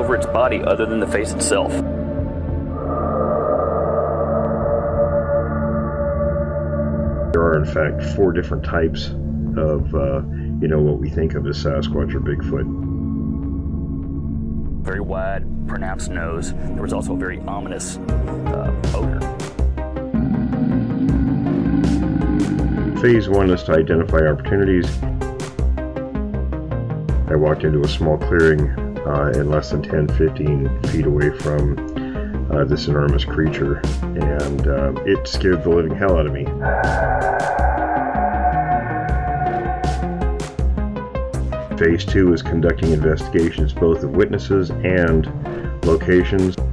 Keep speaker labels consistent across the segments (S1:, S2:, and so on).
S1: over its body other than the face itself.
S2: There are, in fact, 4 different types of, what we think of as Sasquatch or Bigfoot.
S1: Very wide, pronounced nose. There was also a very ominous odor.
S2: Phase 1 is to identify opportunities. I walked into a small clearing in less than 10-15 feet away from this enormous creature, and it scared the living hell out of me. Phase 2 is conducting investigations both of witnesses and locations. The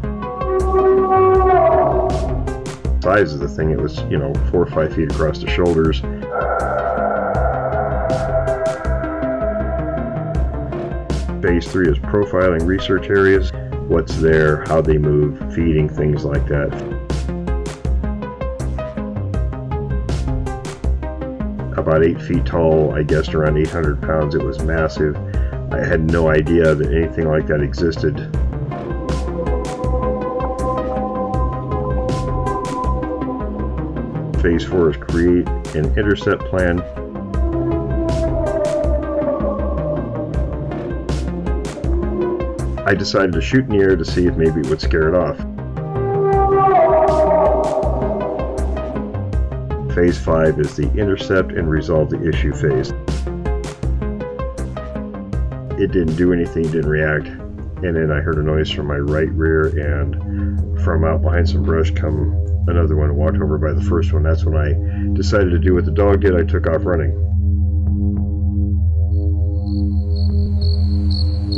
S2: size of the thing, it was 4 or 5 feet across the shoulders. Phase 3 is profiling research areas, what's there, how they move, feeding, things like that. About 8 feet tall, I guessed around 800 pounds. It was massive. I had no idea that anything like that existed. Phase 4 is create an intercept plan. I decided to shoot in the air to see if maybe it would scare it off. Phase 5 is the intercept and resolve the issue phase. It didn't do anything, didn't react, and then I heard a noise from my right rear, and from out behind some brush come another one, walked over by the first one. That's when I decided to do what the dog did. I took off running.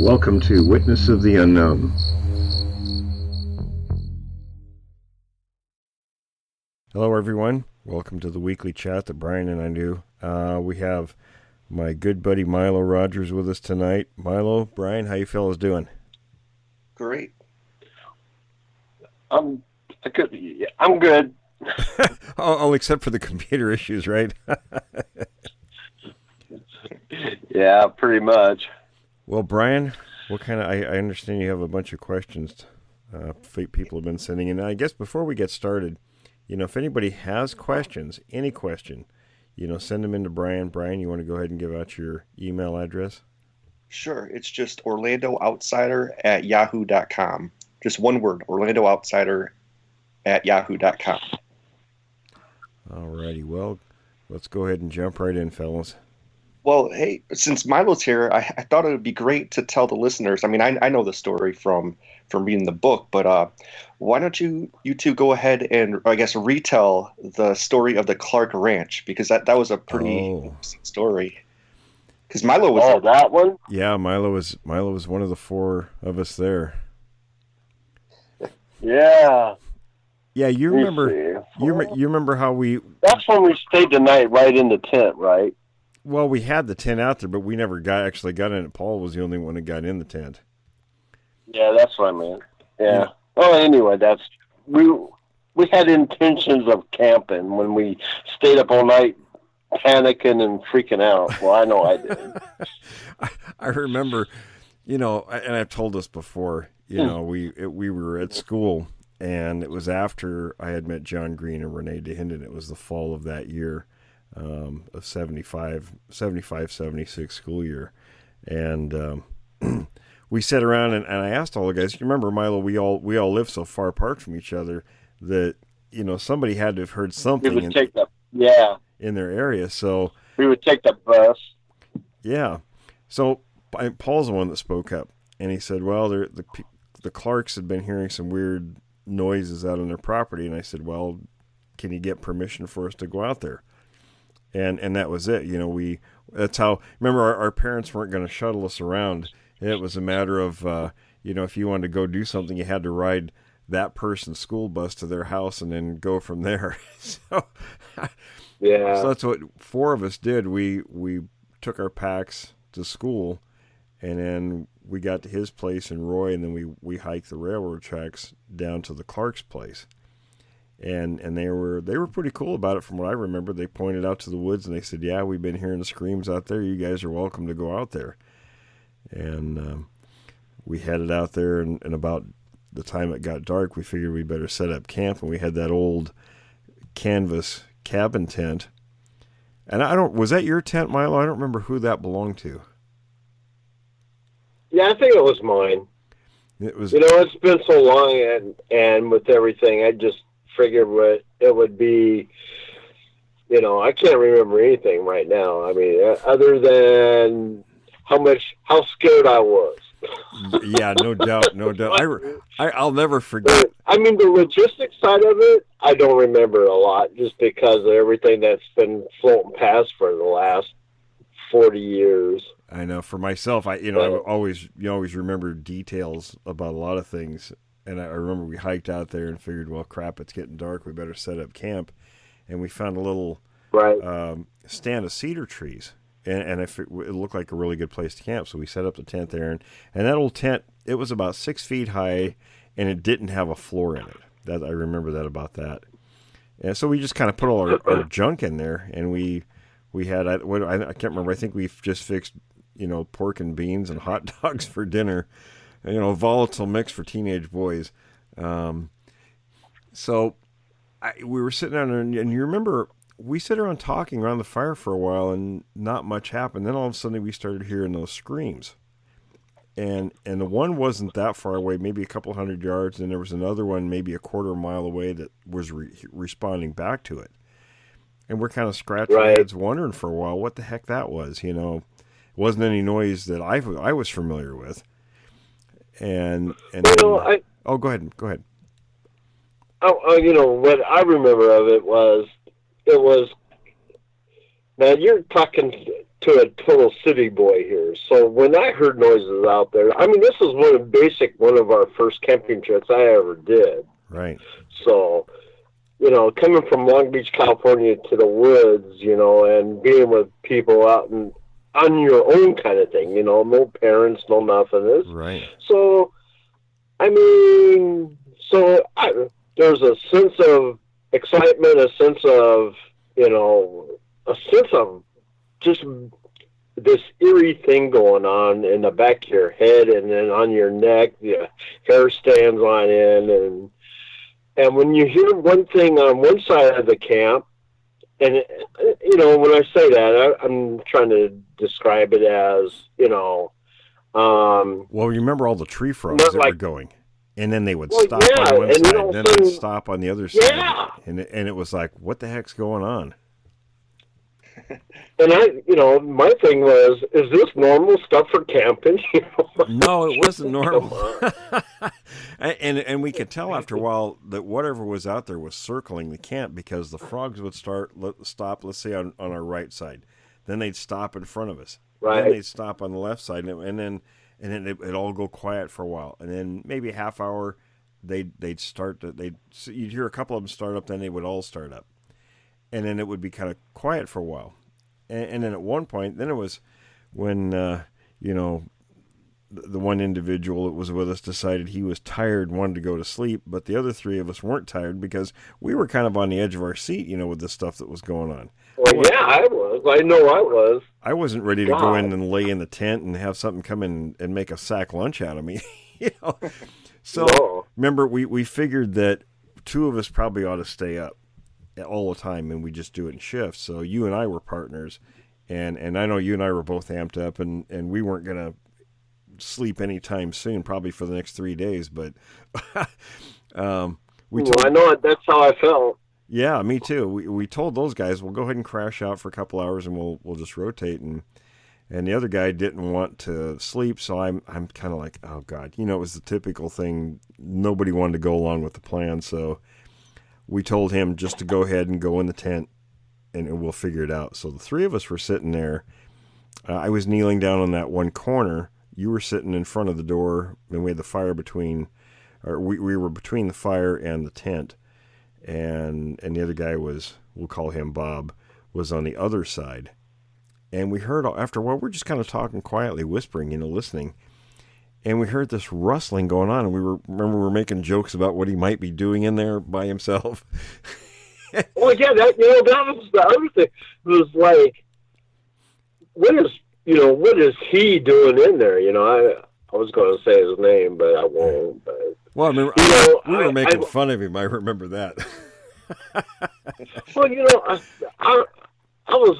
S2: Welcome to Witness of the Unknown. Hello everyone. Welcome to the weekly chat that Brian and I do. We have my good buddy Milo Rogers with us tonight. Milo, Brian, how you fellas doing?
S3: Great. I'm good.
S2: Oh, except for the computer issues, right?
S3: Yeah, pretty much.
S2: Well, Brian, what kind of? I understand you have a bunch of questions. People have been sending in. I guess before we get started, if anybody has questions, any question, send them in to Brian. Brian, you want to go ahead and give out your email address?
S3: Sure. It's just orlandooutsider@yahoo.com. Just one word, orlandooutsider@yahoo.com.
S2: All righty. Well, let's go ahead and jump right in, fellas.
S3: Well, hey, since Milo's here, I thought it would be great to tell the listeners. I mean, I know the story from reading the book, but why don't you two go ahead and, I guess, retell the story of the Clark Ranch, because that was a pretty interesting story. Because Milo was
S4: that one.
S2: Yeah, Milo was one of the 4 of us there.
S4: Yeah.
S2: Yeah, you remember? You remember how we?
S4: That's when we stayed the night right in the tent, right?
S2: Well, we had the tent out there, but we never actually got in it. Paul was the only one that got in the tent.
S4: Yeah, that's what I meant. Yeah. Oh, anyway, we had intentions of camping when we stayed up all night panicking and freaking out. Well, I know I did.
S2: I remember, and I've told this before, we were at school, and it was after I had met John Green and Renee DeHinden. It was the fall of that year. Of 75-76 school year, and we sat around and I asked all the guys. You remember, Milo? We all live so far apart from each other that somebody had to have heard something in their area. So
S4: we would take the bus.
S2: Yeah. So Paul's the one that spoke up, and he said, "Well, the Clarks had been hearing some weird noises out on their property," and I said, "Well, can you get permission for us to go out there?" And that was it. That's how, remember, our parents weren't going to shuttle us around. It was a matter of, if you wanted to go do something, you had to ride that person's school bus to their house and then go from there. So that's what 4 of us did. We took our packs to school, and then we got to his place in Roy, and then we hiked the railroad tracks down to the Clark's place. And they were pretty cool about it from what I remember. They pointed out to the woods and they said, "Yeah, we've been hearing the screams out there. You guys are welcome to go out there." And we headed out there, and about the time it got dark, we figured we'd better set up camp, and we had that old canvas cabin tent. And was that your tent, Milo? I don't remember who that belonged to.
S4: Yeah, I think it was mine.
S2: It was.
S4: It's been so long, and with everything, I just figured it would be. I can't remember anything right now. I mean, other than how scared I was.
S2: Yeah, no doubt. I'll never forget.
S4: I mean, the logistics side of it, I don't remember a lot, just because of everything that's been floating past for the last 40 years.
S2: I know. For myself, I always remember details about a lot of things, and I remember we hiked out there and figured, well, crap, it's getting dark. We better set up camp, and we found a little stand of cedar trees. And it looked like a really good place to camp, so we set up the tent there. And that old tent, it was about 6 feet high, and it didn't have a floor in it. I remember that about that. And so we just kind of put all our junk in there, and we had, I can't remember, I think we just fixed, pork and beans and hot dogs for dinner. Volatile mix for teenage boys. So we were sitting down, and you remember, we sat around talking around the fire for a while, and not much happened. Then all of a sudden we started hearing those screams. And the one wasn't that far away, maybe a couple 100 yards, and there was another one maybe a quarter mile away that was responding back to it. And we're kind of scratching our heads wondering for a while what the heck that was. It wasn't any noise that I was familiar with. And go ahead.
S4: What I remember of it was, man, you're talking to a total city boy here. So when I heard noises out there, I mean, this was one of our first camping trips I ever did.
S2: Right. So,
S4: coming from Long Beach, California to the woods, and being with people out and on your own kind of thing, no parents, no nothing.
S2: Right.
S4: So, I mean, there's a sense of excitement, a sense of just this eerie thing going on in the back of your head, and then on your neck, the hair stands on end, and when you hear one thing on one side of the camp, and when I say that, I'm trying to describe it as
S2: well, you remember all the tree frogs that were going. And then they would stop on one side, and then they'd stop on the other side.
S4: Yeah.
S2: And it was like, what the heck's going on?
S4: And my thing was, is this normal stuff for camping?
S2: No, it wasn't normal. and we could tell after a while that whatever was out there was circling the camp, because the frogs would stop, let's say, on our right side. Then they'd stop in front of us.
S4: Right.
S2: Then they'd stop on the left side, and then it'd all go quiet for a while, and then maybe a half hour, they'd you'd hear a couple of them start up, then they would all start up, and then it would be kind of quiet for a while, and then at one point, then it was when the one individual that was with us decided he was tired, wanted to go to sleep, but the other three of us weren't tired because we were kind of on the edge of our seat, with the stuff that was going on.
S4: Well, yeah, I was. I know I was.
S2: I wasn't ready to go in and lay in the tent and have something come in and make a sack lunch out of me. So remember, we figured that two of us probably ought to stay up all the time, and we just do it in shifts. So you and I were partners, and I know you and I were both amped up, and we weren't going to sleep anytime soon, probably for the next 3 days. But
S4: I know that's how I felt.
S2: Yeah, me too. We told those guys, we'll go ahead and crash out for a couple hours, and we'll just rotate. And the other guy didn't want to sleep, so I'm kind of like, oh God, it was the typical thing. Nobody wanted to go along with the plan, so we told him just to go ahead and go in the tent, and we'll figure it out. So the three of us were sitting there. I was kneeling down on that one corner. You were sitting in front of the door, and we had the fire between, or we were between the fire and the tent. And the other guy was, we'll call him Bob, was on the other side. And we heard, after a while, we're just kind of talking quietly, whispering, listening. And we heard this rustling going on, and we were making jokes about what he might be doing in there by himself.
S4: Well, yeah, that was the other thing. It was like, what is he doing in there? I was going to say his name, but I won't. But,
S2: well, I remember we were making fun of him. I remember that.
S4: Well, I was,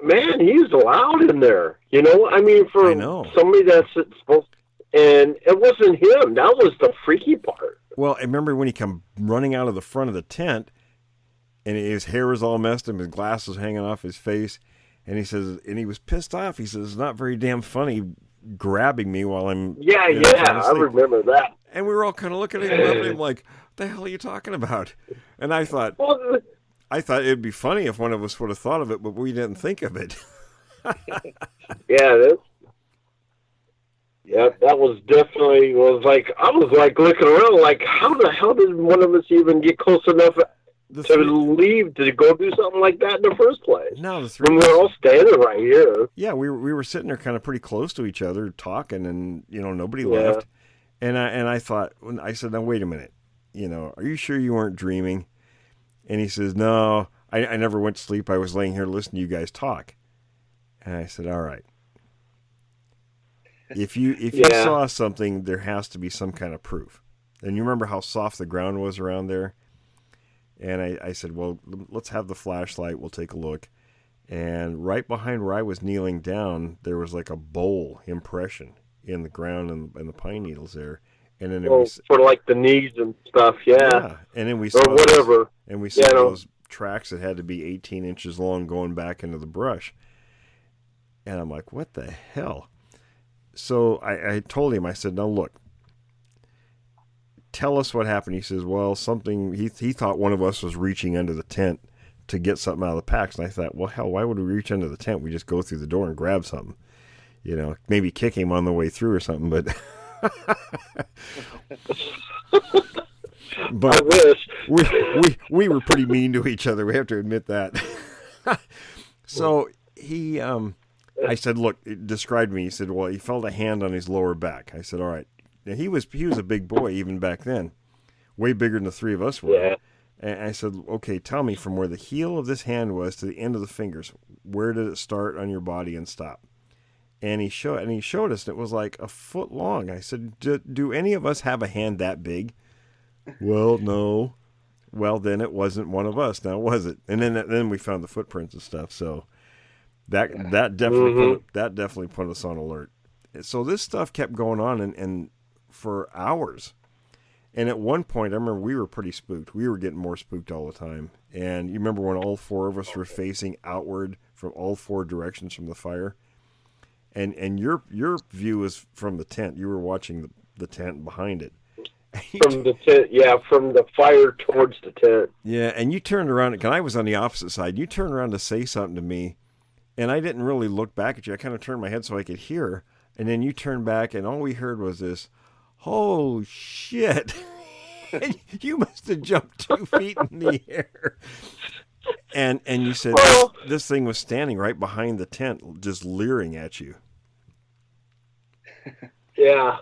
S4: man, he's loud in there. I mean, for somebody that's supposed, and it wasn't him. That was the freaky part.
S2: Well, I remember when he come running out of the front of the tent, and his hair was all messed up, his glasses hanging off his face, and he says, and he was pissed off. He says, "It's not very damn funny grabbing me while I'm
S4: I remember that."
S2: And we were all kind of looking at him like, "What the hell are you talking about?" And I thought it'd be funny if one of us would have thought of it, but we didn't think of it.
S4: That was definitely I was like looking around like, how the hell did one of us even get close enough to leave to go do something like that in the first place?
S2: No, the three.
S4: When we're all standing right here.
S2: Yeah, we were sitting there kind of pretty close to each other talking, and nobody left. And I thought, I said, "Now wait a minute, are you sure you weren't dreaming?" And he says, "No, I never went to sleep. I was laying here listening to you guys talk." And I said, "All right. If you saw something, there has to be some kind of proof." And you remember how soft the ground was around there? And I said, "Well, let's have the flashlight. We'll take a look." And right behind where I was kneeling down, there was like a bowl impression in the ground and the pine needles there. And then
S4: for like the knees and stuff,
S2: yeah. And then we saw
S4: whatever.
S2: We saw those tracks that had to be 18 inches long going back into the brush. And I'm like, what the hell? So I told him, I said, "Now look, tell us what happened." He says, "Well, something," he thought one of us was reaching under the tent to get something out of the packs. And I thought, well, hell, why would we reach under the tent? We just go through the door and grab something. Maybe kick him on the way through or something, but
S4: I wish.
S2: we were pretty mean to each other. We have to admit that. So I said, "Look," it described me. He said, "Well, he felt a hand on his lower back." I said, "All right." Now, he was a big boy even back then, way bigger than the three of us were.
S4: Yeah.
S2: And I said, "Okay, tell me from where the heel of this hand was to the end of the fingers, where did it start on your body and stop?" And he showed us, and it was like a foot long. I said, do any of us have a hand that big?" "Well, no." "Well, then it wasn't one of us, now was it?" And then we found the footprints and stuff. So that definitely put us on alert. So this stuff kept going on and for hours. And at one point, I remember we were pretty spooked. We were getting more spooked all the time. And you remember when all four of us were facing outward from all four directions from the fire? And your view was from the tent. You were watching the tent behind it.
S4: From the tent, from the fire towards the tent.
S2: Yeah, and you turned around, and I was on the opposite side. You turned around to say something to me, and I didn't really look back at you. I kind of turned my head so I could hear, and then you turned back, and all we heard was this, "Oh, shit." And you must have jumped 2 feet in the air. And you said, this thing was standing right behind the tent, just leering at you.
S4: Yeah,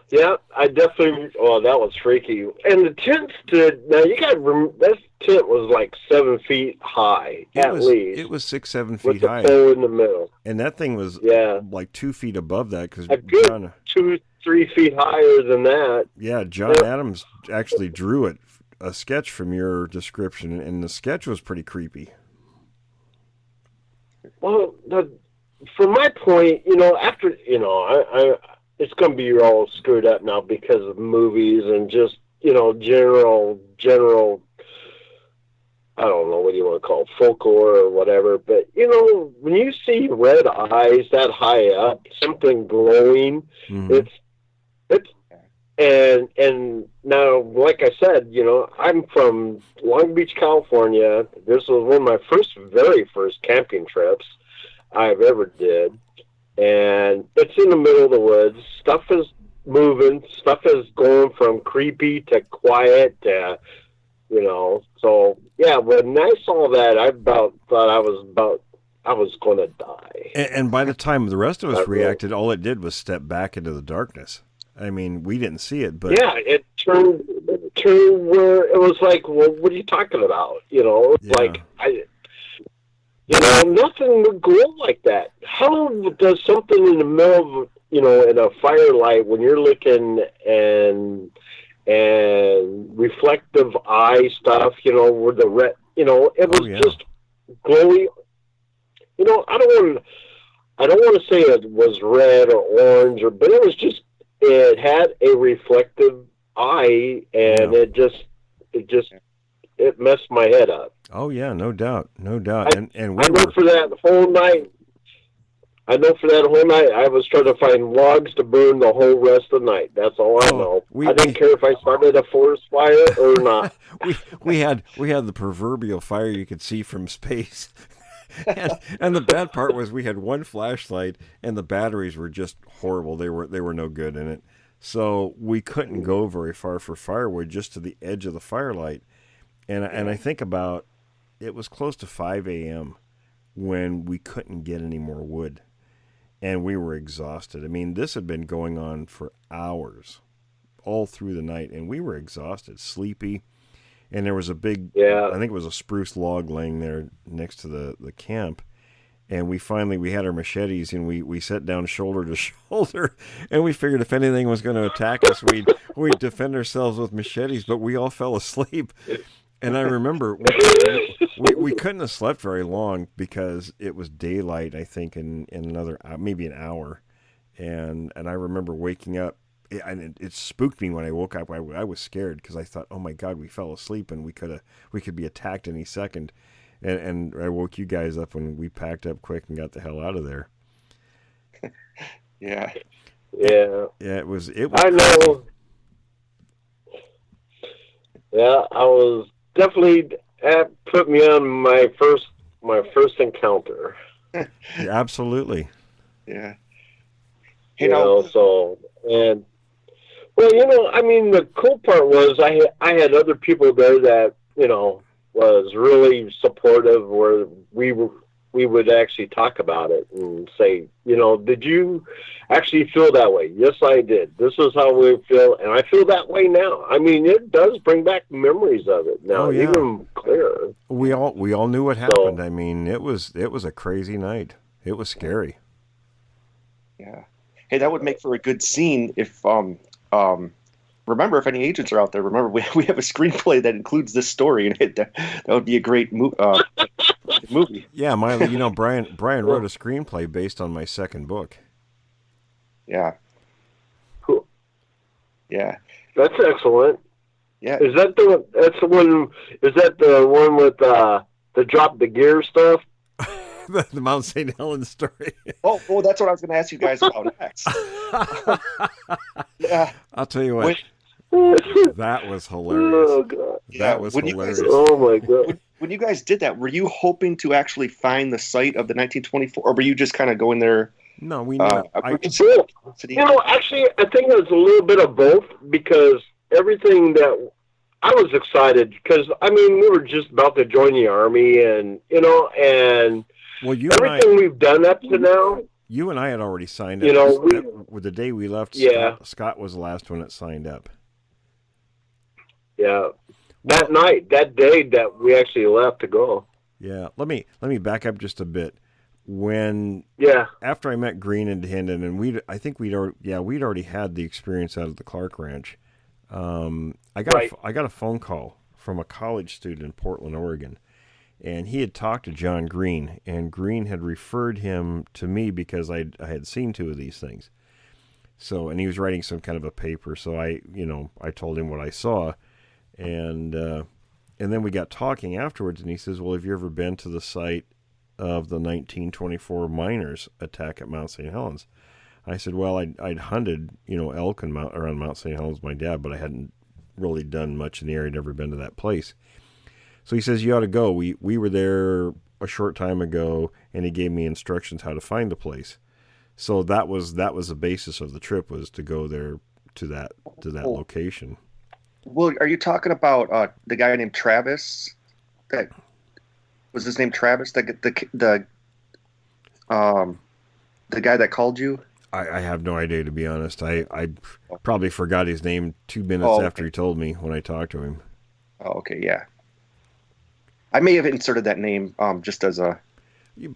S4: I definitely. Oh, that was freaky. And the tent stood. Now you got to remember, this tent was like 7 feet high at least.
S2: It was 6-7 feet high.
S4: With the pole in the middle.
S2: And that thing was like 2 feet above that because
S4: a good 2-3 feet higher than that.
S2: Yeah, John Adams actually drew a sketch from your description, and the sketch was pretty creepy.
S4: Well, from my point, after I it's going to be all screwed up now because of movies and just, general, I don't know what you want to call it, folklore or whatever. But, when you see red eyes that high up, something glowing, it's and now, like I said, I'm from Long Beach, California. This was one of my very first camping trips I've ever did. And it's in the middle of the woods. Stuff is moving. Stuff is going from creepy to quiet to, So, yeah, when I saw that, I thought I was going to die.
S2: And by the time the rest of us reacted, all it did was step back into the darkness. I mean, we didn't see it, but...
S4: Yeah, it turned where it was like, well, what are you talking about? Like, nothing would glow like that. How does something in the middle of, in a firelight, when you're looking and reflective eye stuff, where the red, it was just glowy. I don't want to say it was red or orange, but it had a reflective eye, and it messed my head up.
S2: Oh yeah, no doubt. And
S4: I know for that whole night, I was trying to find logs to burn the whole rest of the night. That's all I know. I didn't care if I started a forest fire or not.
S2: we had the proverbial fire you could see from space. and the bad part was we had one flashlight and the batteries were just horrible. They were no good in it. So we couldn't go very far for firewood, just to the edge of the firelight. And I think about, it was close to 5 a.m. when we couldn't get any more wood. And we were exhausted. I mean, this had been going on for hours, all through the night, and we were exhausted, sleepy. And there was a big, I think it was a spruce log laying there next to the camp. And we had our machetes, and we sat down shoulder to shoulder, and we figured if anything was going to attack us, we'd defend ourselves with machetes, but we all fell asleep. And I remember we couldn't have slept very long because it was daylight, I think, in another, maybe an hour. And I remember waking up, and it spooked me when I woke up. I was scared because I thought, oh my God, we fell asleep and we could be attacked any second. And I woke you guys up when we packed up quick and got the hell out of there.
S3: Yeah.
S4: Yeah.
S2: Yeah, it was
S4: I know. Yeah, I was definitely, that put me on my first encounter.
S2: Yeah, absolutely.
S3: Yeah.
S4: I mean, the cool part was I had other people there that, was really supportive, where we would actually talk about it and say, did you actually feel that way? Yes, I did. This is how we feel, and I feel that way now. I mean, it does bring back memories of it now, even clearer.
S2: We all knew what happened. I mean, it was a crazy night. It was scary.
S3: Yeah. Hey, that would make for a good scene if remember, if any agents are out there, remember we have a screenplay that includes this story, and that would be a great movie.
S2: Yeah, Brian wrote a screenplay based on my second book.
S3: Yeah.
S4: Cool.
S3: Yeah.
S4: That's excellent.
S3: Yeah.
S4: Is that the one with the drop the gear stuff?
S2: The Mount St. Helens story.
S3: Oh, that's what I was going to ask you guys about next. Yeah.
S2: I'll tell you what. That was hilarious.
S4: Oh, God.
S2: That was hilarious.
S4: Oh, my God.
S3: When you guys did that, were you hoping to actually find the site of the 1924, or were you just kind of going there?
S2: No, we knew.
S4: Actually, I think it was a little bit of both, because everything that I was excited, because, I mean, we were just about to join the Army, and, everything we've done up to now.
S2: You and I had already signed up. With the day we left, Scott was the last one that signed up.
S4: Yeah. That day that we actually left to go.
S2: Yeah. Let me back up just a bit. After I met Green and Hendon, and we'd already had the experience out of the Clark Ranch. I got a phone call from a college student in Portland, Oregon. And he had talked to John Green, and Green had referred him to me because I had seen two of these things. So, and he was writing some kind of a paper. So I told him what I saw, and then we got talking afterwards. And he says, "Well, have you ever been to the site of the 1924 miners' attack at Mount St. Helens?" I said, "Well, I'd hunted, elk around Mount St. Helens with my dad, but I hadn't really done much in the area. Never been to that place." So he says, "You ought to go. We were there a short time ago," and he gave me instructions how to find the place. So that was the basis of the trip, was to go there to that location.
S3: Well, are you talking about the guy named Travis? That was his name, Travis. The guy that called you.
S2: I have no idea, to be honest. I probably forgot his name 2 minutes after he told me when I talked to him.
S3: Oh, okay, yeah. I may have inserted that name just as a...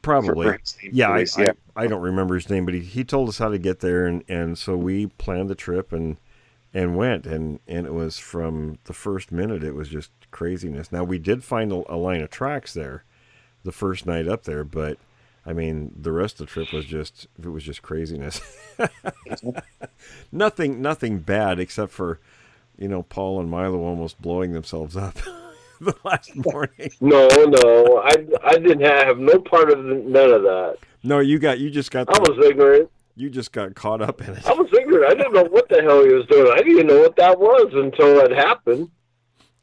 S2: Probably.
S3: his name,
S2: Yeah,
S3: anyways, yeah.
S2: I don't remember his name, but he told us how to get there, and so we planned the trip and went, and it was from the first minute, it was just craziness. Now, we did find a line of tracks there the first night up there, but I mean, the rest of the trip was just craziness. Nothing bad except for, Paul and Milo almost blowing themselves up the last morning.
S4: No, I didn't have no part of none of that.
S2: No, you just got.
S4: I was ignorant.
S2: You just got caught up in it.
S4: I was ignorant. I didn't know what the hell he was doing. I didn't even know what that was until it happened.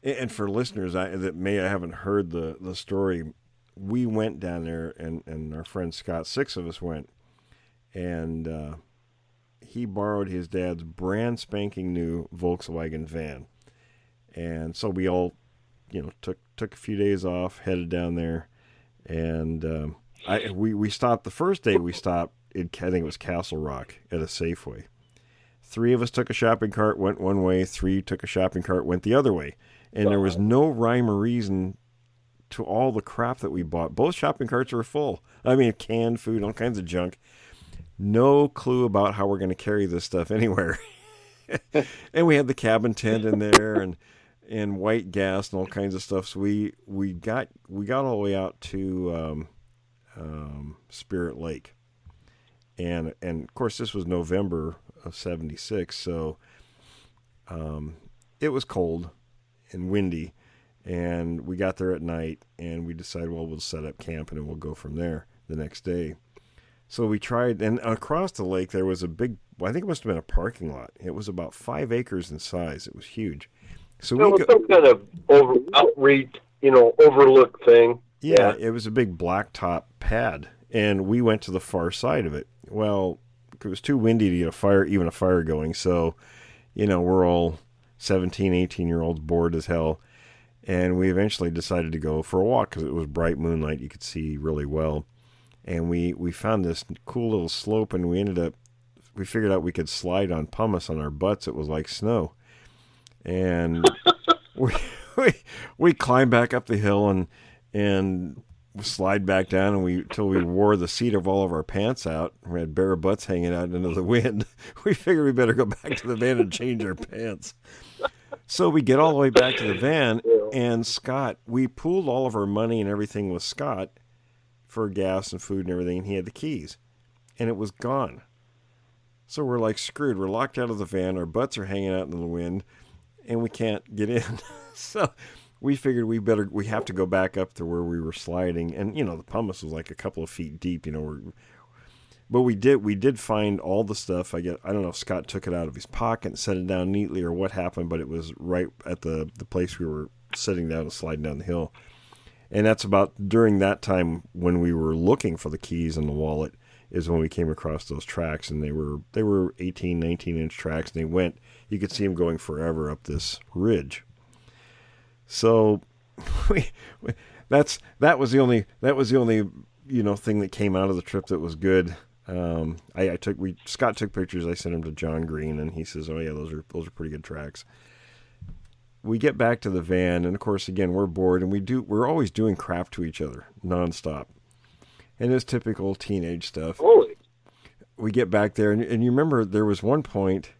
S2: And for listeners that haven't heard the story, we went down there, and our friend Scott, 6 of us went, and he borrowed his dad's brand spanking new Volkswagen van, and so we all, took a few days off, headed down there, and we stopped the first day. We stopped I think it was Castle Rock at a Safeway. 3 of us took a shopping cart, went one way. 3 took a shopping cart, went the other way, and there was no rhyme or reason to all the crap that we bought. Both shopping carts were full. I mean, canned food, all kinds of junk. No clue about how we're going to carry this stuff anywhere. And we had the cabin tent in there, and white gas and all kinds of stuff. So we got all the way out to Spirit Lake, and of course this was November of '76, so it was cold and windy. And we got there at night, and we decided, well, we'll set up camp, and then we'll go from there the next day. So we tried, and across the lake there was a big, I think it must have been a parking lot. It was about 5 acres in size. It was huge. So
S4: it was some kind of overlook thing.
S2: Yeah, it was a big blacktop pad, and we went to the far side of it. Well, it was too windy to get even a fire going, so, we're all 17, 18-year-olds bored as hell. And we eventually decided to go for a walk because it was bright moonlight. You could see really well. And we found this cool little slope, and we figured out we could slide on pumice on our butts. It was like snow. And we climbed back up the hill and slide back down, and until we wore the seat of all of our pants out. We had bare butts hanging out into the wind. We figured we better go back to the van and change our pants. So we get all the way back to the van, and Scott, we pooled all of our money and everything with Scott for gas and food and everything, and he had the keys, and it was gone. So we're like screwed. We're locked out of the van. Our butts are hanging out in the wind, and we can't get in. So we figured we have to go back up to where we were sliding, and the pumice was like a couple of feet deep. But we did find all the stuff. I don't know if Scott took it out of his pocket and set it down neatly or what happened, but it was right at the place we were sitting down and sliding down the hill. And that's about during that time when we were looking for the keys and the wallet is when we came across those tracks, and they were 18, 19-inch tracks, and you could see them going forever up this ridge. So that was the only thing that came out of the trip that was good. Scott took pictures. I sent them to John Green, and he says, "Oh yeah, those are pretty good tracks." We get back to the van, and of course, again, we're bored, and we're always doing crap to each other nonstop, and it's typical teenage stuff.
S4: Holy.
S2: We get back there, and you remember there was one point.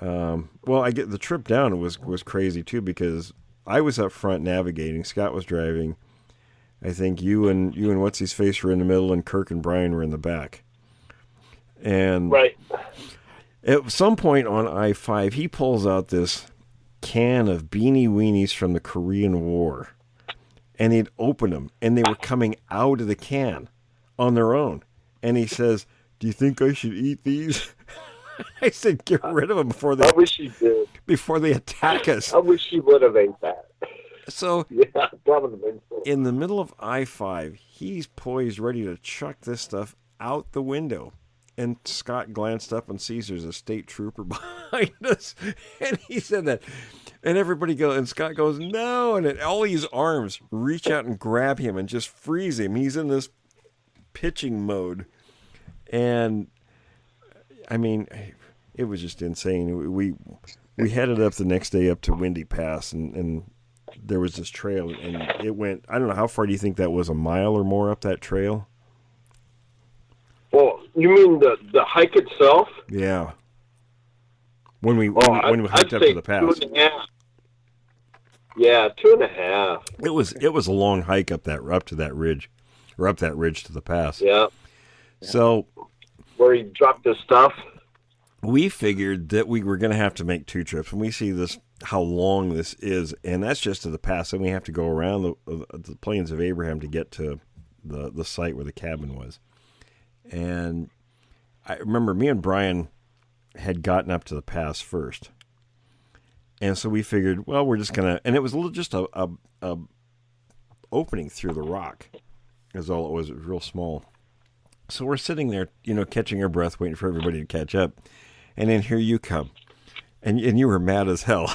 S2: I get the trip down was crazy too, because I was up front navigating, Scott was driving. I think you and what's his face were in the middle, and Kirk and Brian were in the back. And
S4: right
S2: at some point on I-5, he pulls out this can of Beanie Weenies from the Korean War, and he'd opened them, and they were coming out of the can on their own. And he says, "Do you think I should eat these?" I said, "Get rid of them before they."
S4: I wish he did.
S2: Before they attack us.
S4: I wish he would have ate that.
S2: So,
S4: yeah, probably.
S2: In the middle of I-5, he's poised, ready to chuck this stuff out the window. And Scott glanced up and sees there's a state trooper behind us. And he said that. And everybody goes, and Scott goes, "No." And all these arms reach out and grab him and just freeze him. He's in this pitching mode. And, I mean, it was just insane. We headed up the next day up to Windy Pass, and there was this trail, and it went, I don't know, how far do you think that was, a mile or more up that trail?
S4: Well, you mean the hike itself?
S2: Yeah. When we hiked up to the pass.
S4: 2.5. Yeah, 2.5.
S2: It was a long hike up to that ridge, or up that ridge to the pass.
S4: Yeah.
S2: So
S4: where he dropped his stuff.
S2: We figured that we were going to have to make 2 trips, and we see this, how long this is, and that's just to the pass. And we have to go around the Plains of Abraham to get to the site where the cabin was. And I remember me and Brian had gotten up to the pass first. And so we figured, well, we're just going to, and it was just a opening through the rock is all it was. It was real small. So we're sitting there, catching our breath, waiting for everybody to catch up. And then here you come. And you were mad as hell.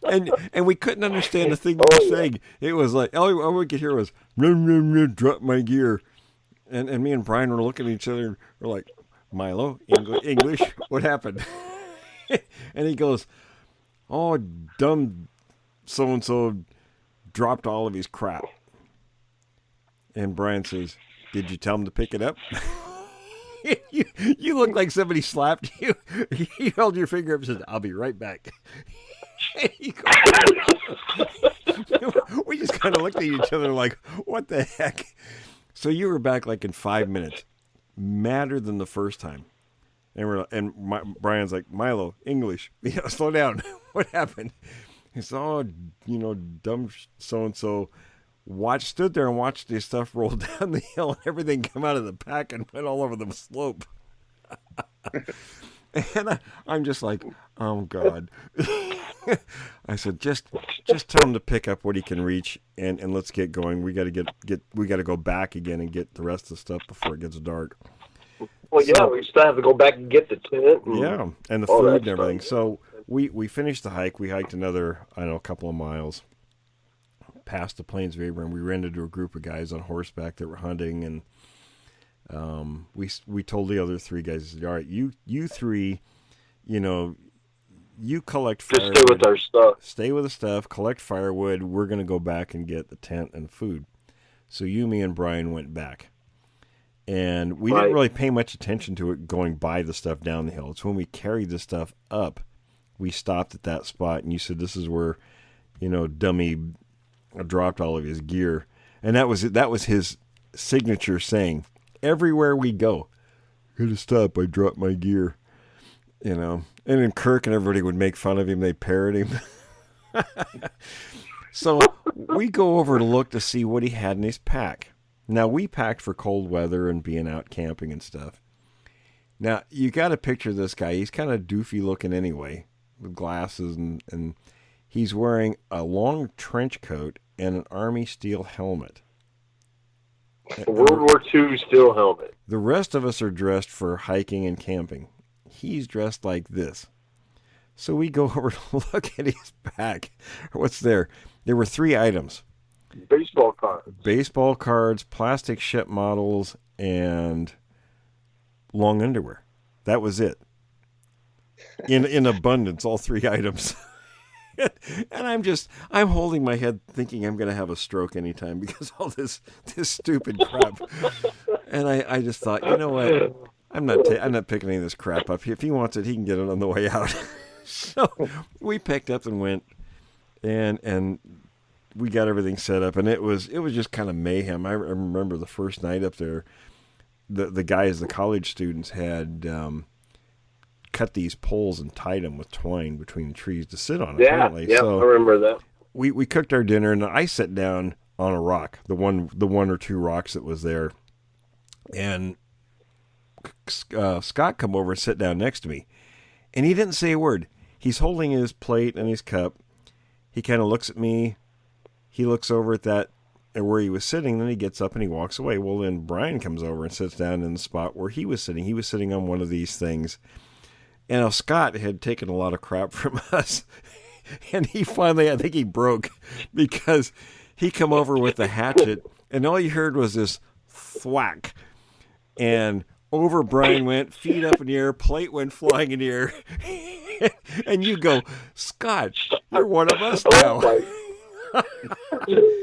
S2: and we couldn't understand the thing you were saying. It was like, all we could hear was, drop my gear. And me and Brian were looking at each other, and we're like, Milo, English, what happened? And he goes, oh, dumb so-and-so dropped all of his crap. And Brian says, did you tell him to pick it up? You look like somebody slapped you. He held your finger up and said, I'll be right back. We just kind of looked at each other like, what the heck? So you were back like in 5 minutes, madder than the first time. And Brian's like, Milo, English, slow down. What happened? He said, oh, dumb so-and-so stood there and watched this stuff roll down the hill and everything come out of the pack and went all over the slope. And I'm just like, oh God. I said, just tell him to pick up what he can reach and let's get going. We got to go back again and get the rest of the stuff before it gets dark.
S4: Well, yeah, we still have to go back and get the tent.
S2: And the food and everything. Stuff. So we finished the hike. We hiked another, a couple of miles past the Plains of Abraham. We ran into a group of guys on horseback that were hunting, and we told the other 3 guys, all right, you 3, you collect firewood.
S4: Just stay with our stuff.
S2: Stay with the stuff, collect firewood. We're going to go back and get the tent and food. So me and Brian went back. And we didn't really pay much attention to it going by the stuff down the hill. It's when we carried the stuff up, we stopped at that spot, and you said this is where, dummy dropped all of his gear. And that was his signature saying, everywhere we go, gotta stop, I dropped my gear. And then Kirk and everybody would make fun of him, they parrot him. So we go over to look to see what he had in his pack. Now, we packed for cold weather and being out camping and stuff. Now, you got to picture this guy. He's kind of doofy looking anyway, with glasses, and he's wearing a long trench coat and an Army steel helmet.
S4: A World War II steel helmet.
S2: The rest of us are dressed for hiking and camping. He's dressed like this. So we go over to look at his pack. What's there? There were 3 items. Baseball cards, plastic ship models, and long underwear. That was it. In abundance, all 3 items. And I'm holding my head thinking I'm going to have a stroke anytime because all this stupid crap. And I just thought, you know what? I'm not picking any of this crap up. If he wants it, he can get it on the way out. So we picked up and went, and we got everything set up, and it was just kind of mayhem. I remember the first night up there, the guys, the college students, had cut these poles and tied them with twine between the trees to sit on. Apparently.
S4: Yeah,
S2: so
S4: I remember that.
S2: We cooked our dinner, and I sat down on a rock, the one or 2 rocks that was there, and Scott come over and sit down next to me, and he didn't say a word. He's holding his plate and his cup. He kind of looks at me. He looks over at where he was sitting, then he gets up and he walks away. Well, then Brian comes over and sits down in the spot where he was sitting. He was sitting on one of these things. And now Scott had taken a lot of crap from us. And he finally, I think he broke because he come over with the hatchet and all you heard was this thwack. And over Brian went, feet up in the air, plate went flying in the air. And you go, Scott, you're one of us now.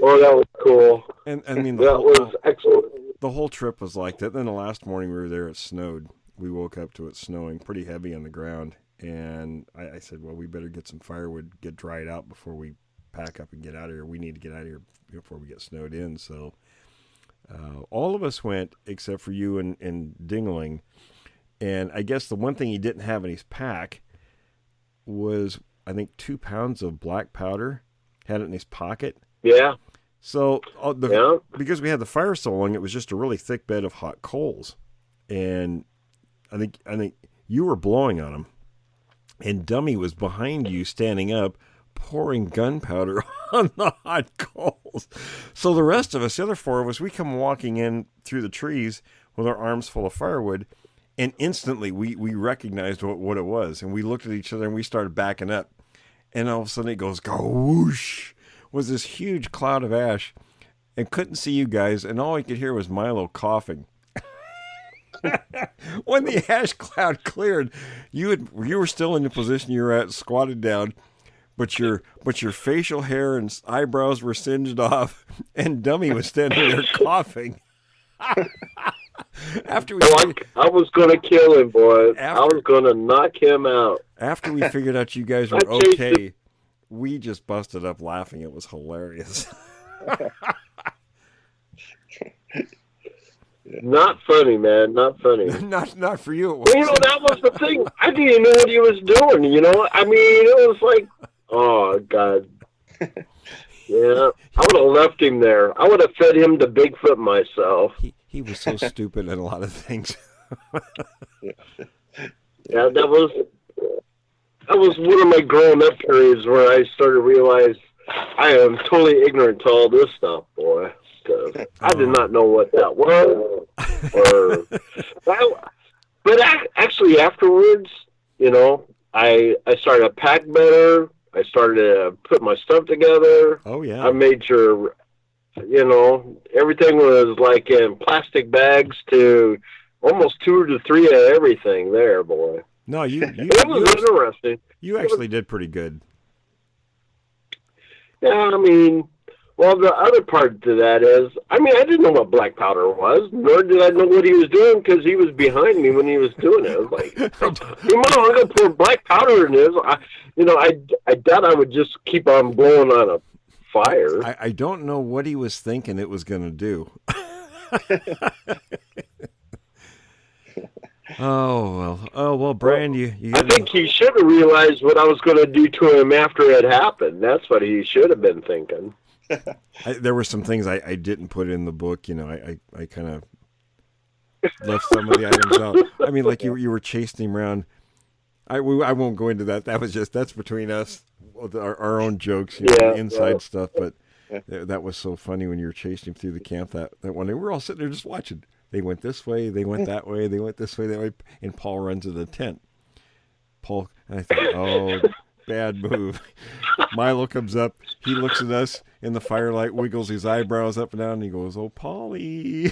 S4: Oh, that was cool.
S2: And I mean,
S4: that was excellent.
S2: The whole trip was like that. Then the last morning we were there, it snowed. We woke up to it snowing pretty heavy on the ground. And I said, well, we better get some firewood, get dried out before we pack up and get out of here. We need to get out of here before we get snowed in. So all of us went except for you and Dingling. And I guess the one thing he didn't have in his pack was, I think, 2 pounds of black powder. Had it in his pocket.
S4: Yeah.
S2: So because we had the fire so long, it was just a really thick bed of hot coals. And I think you were blowing on them. And Dummy was behind you, standing up, pouring gunpowder on the hot coals. So the rest of us, the other 4 of us, we come walking in through the trees with our arms full of firewood, and instantly we recognized what it was. And we looked at each other and we started backing up. And all of a sudden it goes, whoosh, was this huge cloud of ash, and couldn't see you guys. And all I could hear was Milo coughing. When the ash cloud cleared, you were still in the position you were at, squatted down, but your facial hair and eyebrows were singed off, and Dummy was standing there coughing. After
S4: I was going to kill him, boys. I was going to knock him out.
S2: After we figured out you guys were okay, we just busted up laughing. It was hilarious.
S4: Not funny, man. Not funny.
S2: Not for you. It
S4: was. Well, that was the thing. I didn't even know what he was doing. I mean, it was like, oh God. Yeah, I would have left him there. I would have fed him to Bigfoot myself.
S2: He was so stupid at a lot of things.
S4: Yeah, that was one of my growing up periods where I started to realize I am totally ignorant to all this stuff, boy. I did not know what that was. But actually afterwards, I started to pack better. I started to put my stuff together.
S2: Oh, yeah.
S4: I made sure, everything was like in plastic bags to almost 2 to 3 of everything there, boy.
S2: No,
S4: it was interesting.
S2: You actually did pretty good.
S4: Yeah, I mean, well, the other part to that is, I didn't know what black powder was, nor did I know what he was doing because he was behind me when he was doing it. I was like, I'm going to pour black powder in this. I doubt I would just keep on blowing on a fire.
S2: I don't know what he was thinking it was going to do. Oh well, Brian,
S4: I think he should have realized what I was going to do to him after it happened. That's what he should have been thinking.
S2: There were some things I didn't put in the book. I kind of left some of the items out. I mean, like you were chasing him around. I won't go into that. That's between us, our own jokes, inside stuff. But that was so funny when you were chasing him through the camp. That one day we were all sitting there just watching. They went this way, they went that way, they went this way, that way, and Paul runs to the tent. And I thought, oh, bad move. Milo comes up, he looks at us in the firelight, wiggles his eyebrows up and down, and he goes, "Oh, Paulie."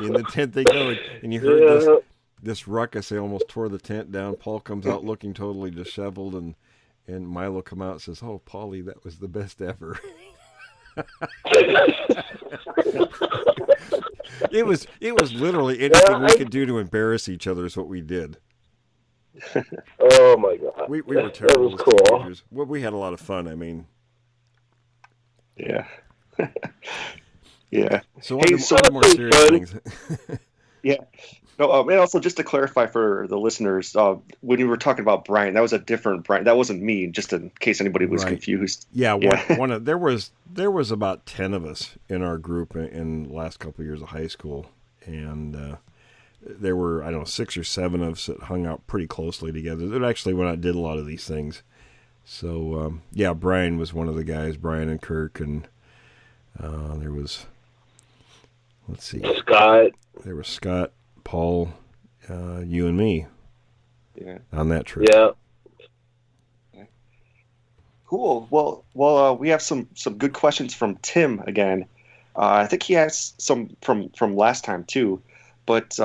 S2: In the tent they go, and you heard this ruckus. They almost tore the tent down. Paul comes out looking totally disheveled, and Milo come out and says, "Oh, Paulie, that was the best ever." It was literally anything we could do to embarrass each other is what we did.
S4: Oh my God,
S2: we were terrible.
S4: That was cool.
S2: Well, we had a lot of fun.
S3: Yeah. Yeah.
S2: So on more serious things.
S3: Yeah. No, and also just to clarify for the listeners, when you were talking about Brian, that was a different Brian. That wasn't me. Just in case anybody was confused.
S2: Yeah. There was about 10 of us in our group in the last couple of years of high school, and there were 6 or 7 of us that hung out pretty closely together. That actually went out and did a lot of these things. So Brian was one of the guys. Brian and Kirk, and there was. Let's see.
S4: Scott.
S2: There was Scott, Paul, you and me.
S3: Yeah.
S2: On that trip.
S4: Yeah.
S3: Cool. Well, we have some good questions from Tim again. I think he asked some from last time too. but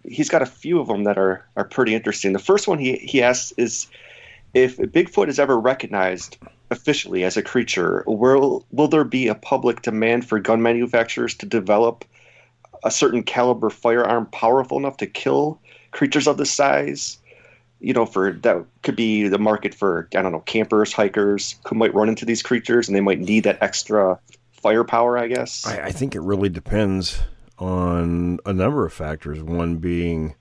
S3: he's got a few of them that are pretty interesting. The first one he asks is, if Bigfoot is ever recognized officially as a creature, will there be a public demand for gun manufacturers to develop a certain caliber firearm powerful enough to kill creatures of this size? For that could be the market for, I don't know, campers, hikers who might run into these creatures, and they might need that extra firepower, I guess.
S2: I think it really depends on a number of factors. One being,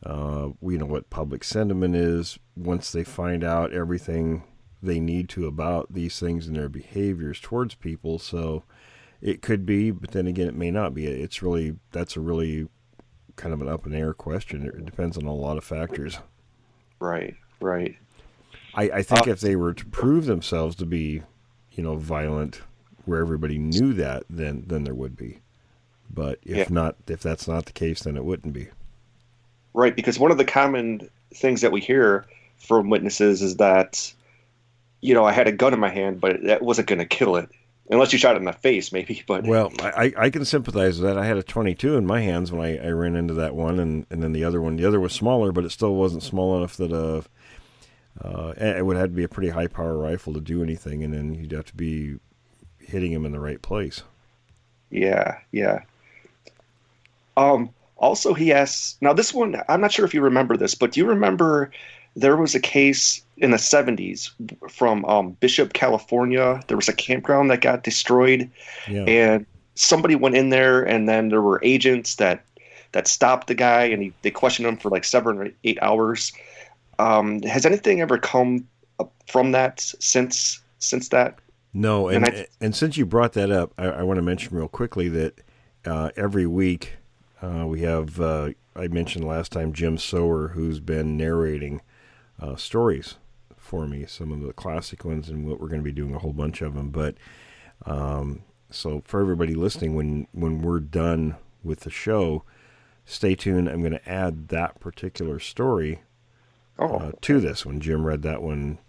S2: what public sentiment is once they find out everything they need to about these things and their behaviors towards people. So it could be, but then again, it may not be. That's a really kind of an up in the air question. It depends on a lot of factors.
S3: Right.
S2: I think if they were to prove themselves to be, violent, where everybody knew that, then there would be. But if that's not the case, then it wouldn't be.
S3: Right, because one of the common things that we hear from witnesses is that, I had a gun in my hand, but that wasn't going to kill it. Unless you shot it in the face, maybe. But
S2: well, I can sympathize with that. I had a .22 in my hands when I ran into that one, and then the other one. The other was smaller, but it still wasn't small enough that it would have to be a pretty high power rifle to do anything, and then you'd have to be hitting him in the right place.
S3: Yeah. Also, he asks, now this one, I'm not sure if you remember this, but do you remember there was a case in the 70s from Bishop, California? There was a campground that got destroyed, and somebody went in there, and then there were agents that stopped the guy, and they questioned him for like 7 or 8 hours. Has anything ever come from that since that?
S2: No, and since you brought that up, I want to mention real quickly that every week we have, I mentioned last time, Jim Sower, who's been narrating stories for me, some of the classic ones, and what we're going to be doing a whole bunch of them. But so for everybody listening, when we're done with the show, stay tuned. I'm going to add that particular story to this one. Jim read that one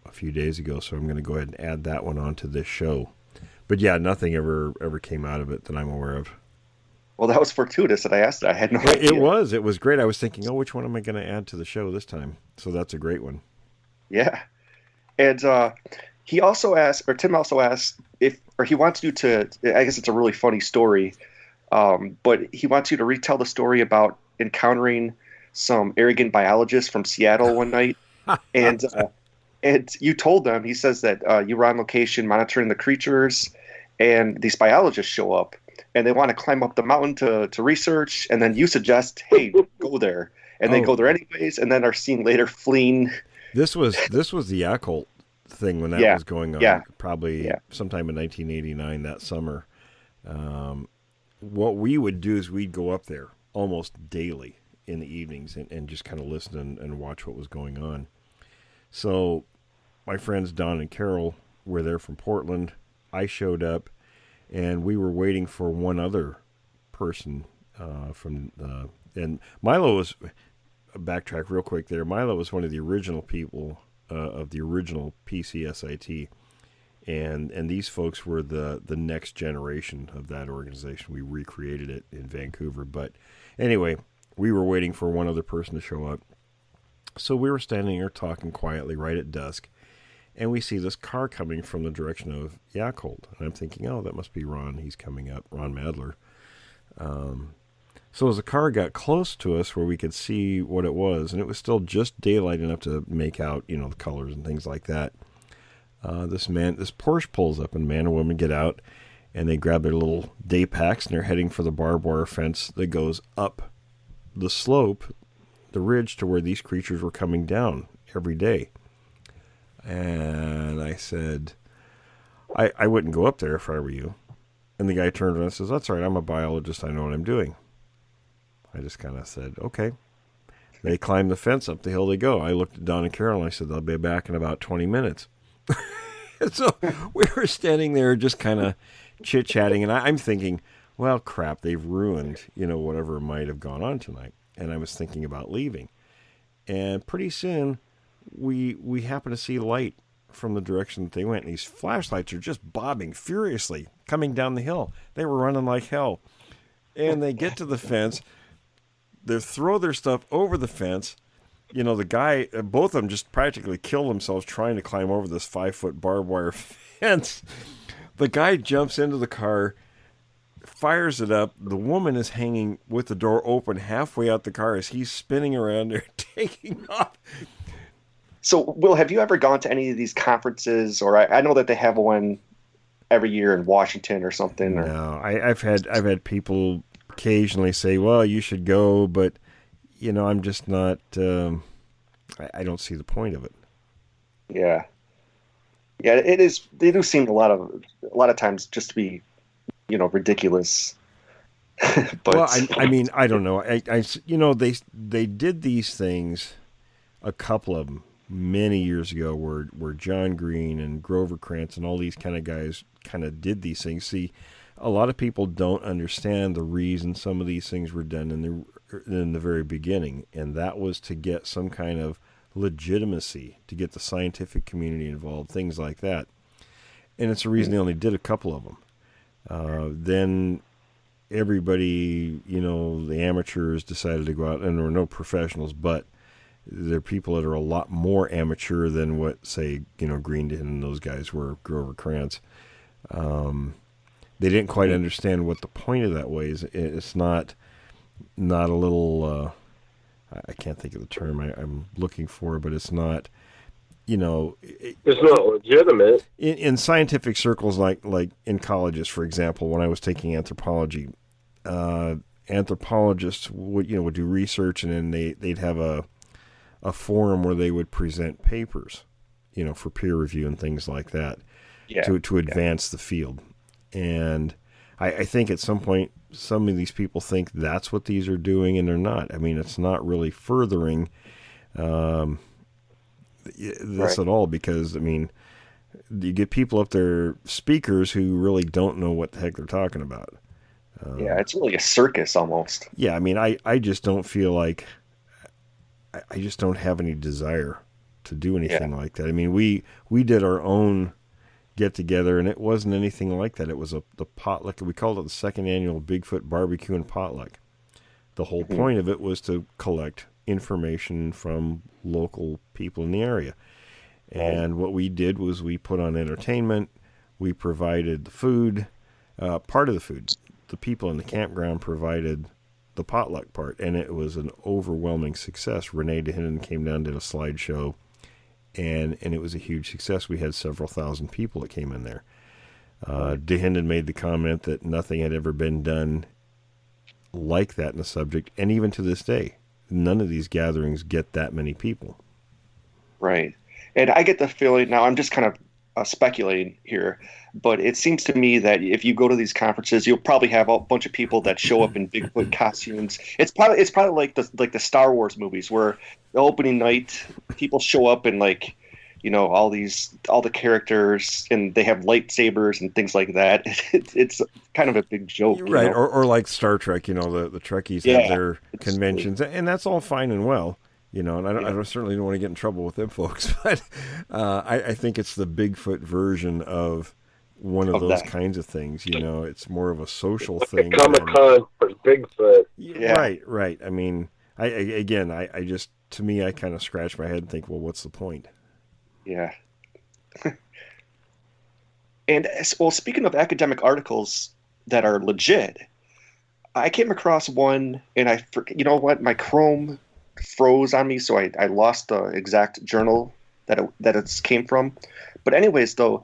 S2: a few days ago, so I'm going to go ahead and add that one onto this show. But yeah, nothing ever came out of it that I'm aware of.
S3: Well, that was fortuitous that I asked that. I had no idea.
S2: It was great. I was thinking, which one am I going to add to the show this time? So that's a great one.
S3: Yeah. And Tim also asked he wants you to, I guess it's a really funny story, but he wants you to retell the story about encountering some arrogant biologist from Seattle one night. And you told them, he says that you were on location monitoring the creatures, and these biologists show up, and they want to climb up the mountain to research, and then you suggest, hey, go there. And they go there anyways, and then are seen later fleeing.
S2: This was the Yakult thing when that was going on, probably sometime in 1989, that summer. What we would do is we'd go up there almost daily in the evenings and just kind of listen and watch what was going on. So my friends Don and Carol were there from Portland. I showed up, and we were waiting for one other person and Milo was, backtrack real quick there, Milo was one of the original people of the original PCSIT, and these folks were the next generation of that organization. We recreated it in Vancouver, but anyway, we were waiting for one other person to show up. So we were standing here talking quietly right at dusk, and we see this car coming from the direction of Yakult. And I'm thinking, that must be Ron. He's coming up, Ron Madler. So as the car got close to us where we could see what it was, and it was still just daylight enough to make out, the colors and things like that, this Porsche pulls up, and a man and woman get out, and they grab their little day packs, and they're heading for the barbed wire fence that goes up the slope, the ridge, to where these creatures were coming down every day. And I said, I wouldn't go up there if I were you. And the guy turned around and says, that's all right, I'm a biologist, I know what I'm doing. I just kind of said, okay. They climbed the fence, up the hill they go. I looked at Don and Carol, and I said, they'll be back in about 20 minutes. So we were standing there just kind of chit-chatting, and I'm thinking, well, crap, they've ruined, whatever might have gone on tonight. And I was thinking about leaving. And pretty soon, we happened to see light from the direction that they went. And these flashlights are just bobbing furiously, coming down the hill. They were running like hell. And they get to the fence. they throw their stuff over the fence. You know, the guy, both of them just practically kill themselves trying to climb over this 5-foot barbed wire fence. The guy jumps into the car, fires it up. The woman is hanging with the door open halfway out the car as he's spinning around there, taking off.
S3: So, Will, have you ever gone to any of these conferences? Or I know that they have one every year in Washington or something. Or...
S2: No, I've had people occasionally say, "Well, you should go," but you know, I'm just not. I don't see the point of it.
S3: Yeah, it is. They do seem a lot of times just to be, you know, ridiculous. But
S2: well, I mean, I don't know. You know, they did these things, a couple of them, many years ago, where John Green and Grover Krantz and all these kind of guys kind of did these things. See, a lot of people don't understand the reason some of these things were done in the very beginning, and that was to get some kind of legitimacy, to get the scientific community involved, things like that. And it's the reason they only did a couple of them. Then everybody, you know, the amateurs decided to go out, and there were no professionals, but there are people that are a lot more amateur than what, say, you know, Green and those guys were, Grover Krantz. They didn't quite understand what the point of that was. It's not a little, I can't think of the term I'm looking for, but it's not, you know.
S4: It's not legitimate.
S2: In scientific circles, like in colleges, for example, when I was taking anthropology, anthropologists would do research, and then they'd have a forum where they would present papers, you know, for peer review and things like that, to advance the field. And I think at some point, some of these people think that's what these are doing, and they're not. I mean, it's not really furthering this at all, because, I mean, you get people up there, speakers, who really don't know what the heck they're talking about.
S3: It's really a circus almost.
S2: Yeah, I mean, I just don't feel like, I just don't have any desire to do anything like that. I mean, we did our own get together, and it wasn't anything like that. It was the potluck. We called it the second annual Bigfoot barbecue and potluck. The whole point of it was to collect information from local people in the area. And what we did was we put on entertainment. We provided the food, part of the food. The people in the campground provided the potluck part, and it was an overwhelming success. Renee DeHinden came down, did a slideshow, and it was a huge success. We had several thousand people that came in there. DeHinden made the comment that nothing had ever been done like that in the subject, and even to this day, none of these gatherings get that many people.
S3: Right. And I get the feeling, now I'm just kind of speculating here, but it seems to me that if you go to these conferences, you'll probably have a bunch of people that show up in Bigfoot costumes. It's probably like the Star Wars movies, where the opening night people show up in, like, you know, all the characters, and they have lightsabers and things like that. It's kind of a big joke,
S2: right?
S3: You know?
S2: Or like Star Trek, you know, the Trekkies have their conventions, and that's all fine and well. You know, and I certainly don't want to get in trouble with them folks, but I think it's the Bigfoot version of one of those kinds of things. You know, it's more of a social thing.
S4: Comic-Con for Bigfoot.
S2: Yeah. Right. I mean, I just, to me, I kind of scratch my head and think, well, what's the point?
S3: Yeah. And, well, speaking of academic articles that are legit, I came across one, and you know what, my Chrome froze on me, so I lost the exact journal that it came from. But anyways, though,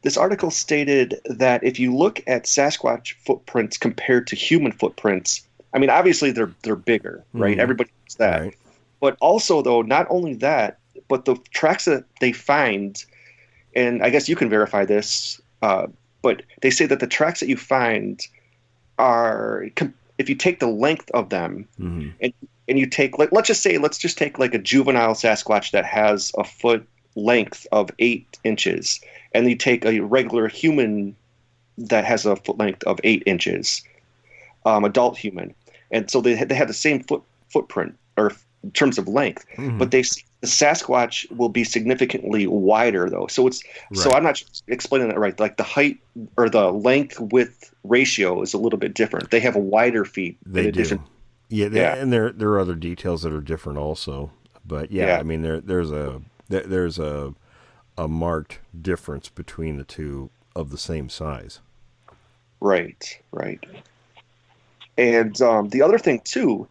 S3: this article stated that if you look at Sasquatch footprints compared to human footprints, I mean, obviously they're bigger, right? Everybody knows that. Right. But also, though, not only that, but the tracks that they find, and I guess you can verify this, but they say that the tracks that you find are, if you take the length of them, and you take, like, let's just take like a juvenile Sasquatch that has a foot length of 8 inches, and you take a regular human that has a foot length of 8 inches, adult human, and so they have the same footprint, or in terms of length, but the Sasquatch will be significantly wider, though. So so I'm not explaining that right. Like the height or the length width ratio is a little bit different. They have a wider feet.
S2: They do. Yeah, and there are other details that are different also. But I mean there's a marked difference between the two of the same size.
S3: Right. And the other thing too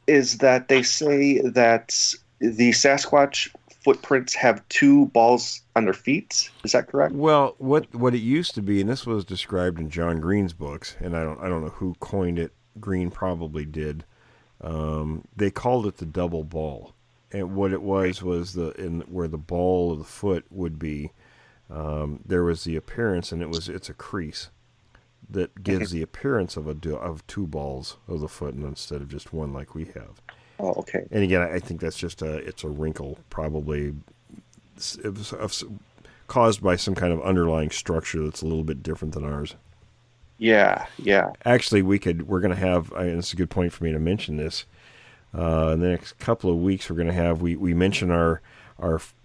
S3: is that they say that the Sasquatch footprints have two balls on their feet. Is that correct?
S2: Well, what it used to be, and this was described in John Green's books, and I don't know who coined it. Green probably did. They called it the double ball, and what it was where the ball of the foot would be. There was the appearance, and it's a crease that gives the appearance of two balls of the foot, instead of just one like we have.
S3: Oh, okay.
S2: And again, I think that's just it's a wrinkle, probably caused by some kind of underlying structure that's a little bit different than ours.
S3: Yeah.
S2: Actually, we're going to have, and it's a good point for me to mention this, in the next couple of weeks, we're going to have, we mention our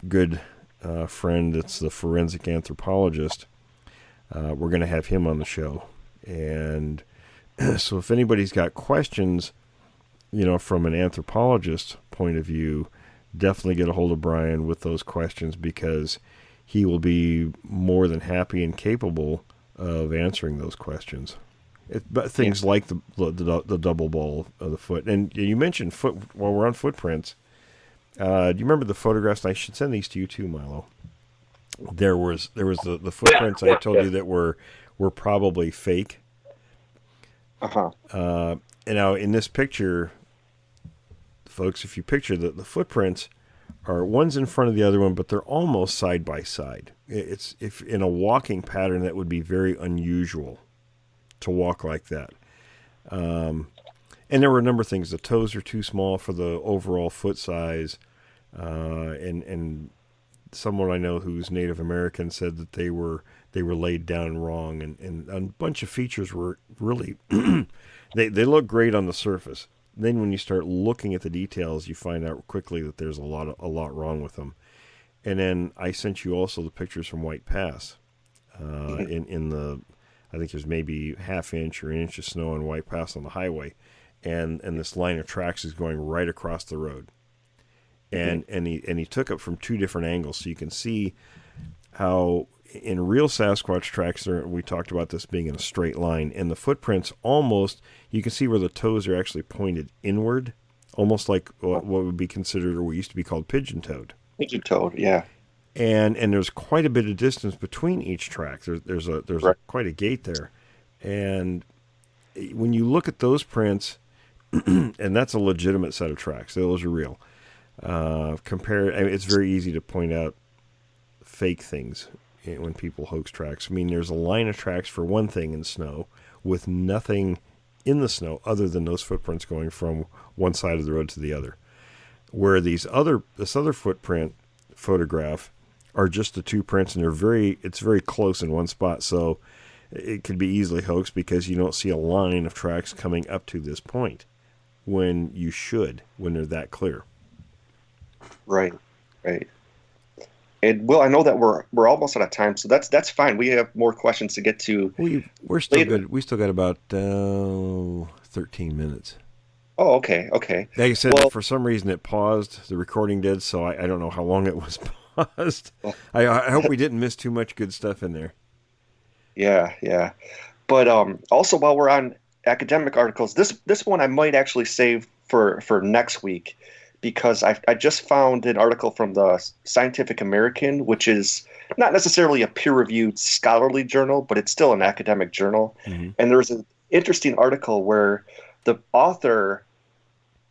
S2: good friend that's the forensic anthropologist. We're going to have him on the show. And so if anybody's got questions, from an anthropologist point of view, definitely get a hold of Brian with those questions, because he will be more than happy and capable of answering those questions. But things like the double ball of the foot. And you mentioned foot, while we're on footprints, do you remember the photographs? I should send these to you too, Milo. There was the footprints I told you that were probably fake. And now in this picture, folks, if you picture the footprints are one's in front of the other one, but they're almost side by side. It's if in a walking pattern that would be very unusual to walk like that. And there were a number of things. The toes are too small for the overall foot size, and someone I know who's Native American said that they were laid down wrong, and a bunch of features were really they look great on the surface. Then when you start looking at the details, you find out quickly that there's a lot wrong with them. And then I sent you also the pictures from White Pass. In the, I think there's maybe half inch or an inch of snow in White Pass on the highway, and this line of tracks is going right across the road. And he took it from two different angles, so you can see how in real Sasquatch tracks, we talked about this being in a straight line, and the footprints almost, you can see where the toes are actually pointed inward, almost like what would be considered, or what used to be called pigeon-toed.
S3: Pigeon-toed, yeah.
S2: And there's quite a bit of distance between each track. There's quite a gate there, and when you look at those prints, and that's a legitimate set of tracks. Those are real. It's very easy to point out fake things when people hoax tracks. I mean, there's a line of tracks for one thing in snow with nothing in the snow other than those footprints going from one side of the road to the other. Where this other footprint photograph are just the two prints, and it's very close in one spot, so it could be easily hoaxed because you don't see a line of tracks coming up to this point when you should, when they're that clear.
S3: Right. And Will, I know that we're almost out of time, so that's fine. We have more questions to get to.
S2: We're still later. Good. We still got about 13 minutes.
S3: Oh, okay.
S2: Like I said, for some reason it paused. The recording did, so I don't know how long it was paused. I hope we didn't miss too much good stuff in there.
S3: Yeah. But also, while we're on academic articles, this one I might actually save for next week, because I just found an article from the Scientific American, which is not necessarily a peer-reviewed scholarly journal, but it's still an academic journal. Mm-hmm. And there's an interesting article where the author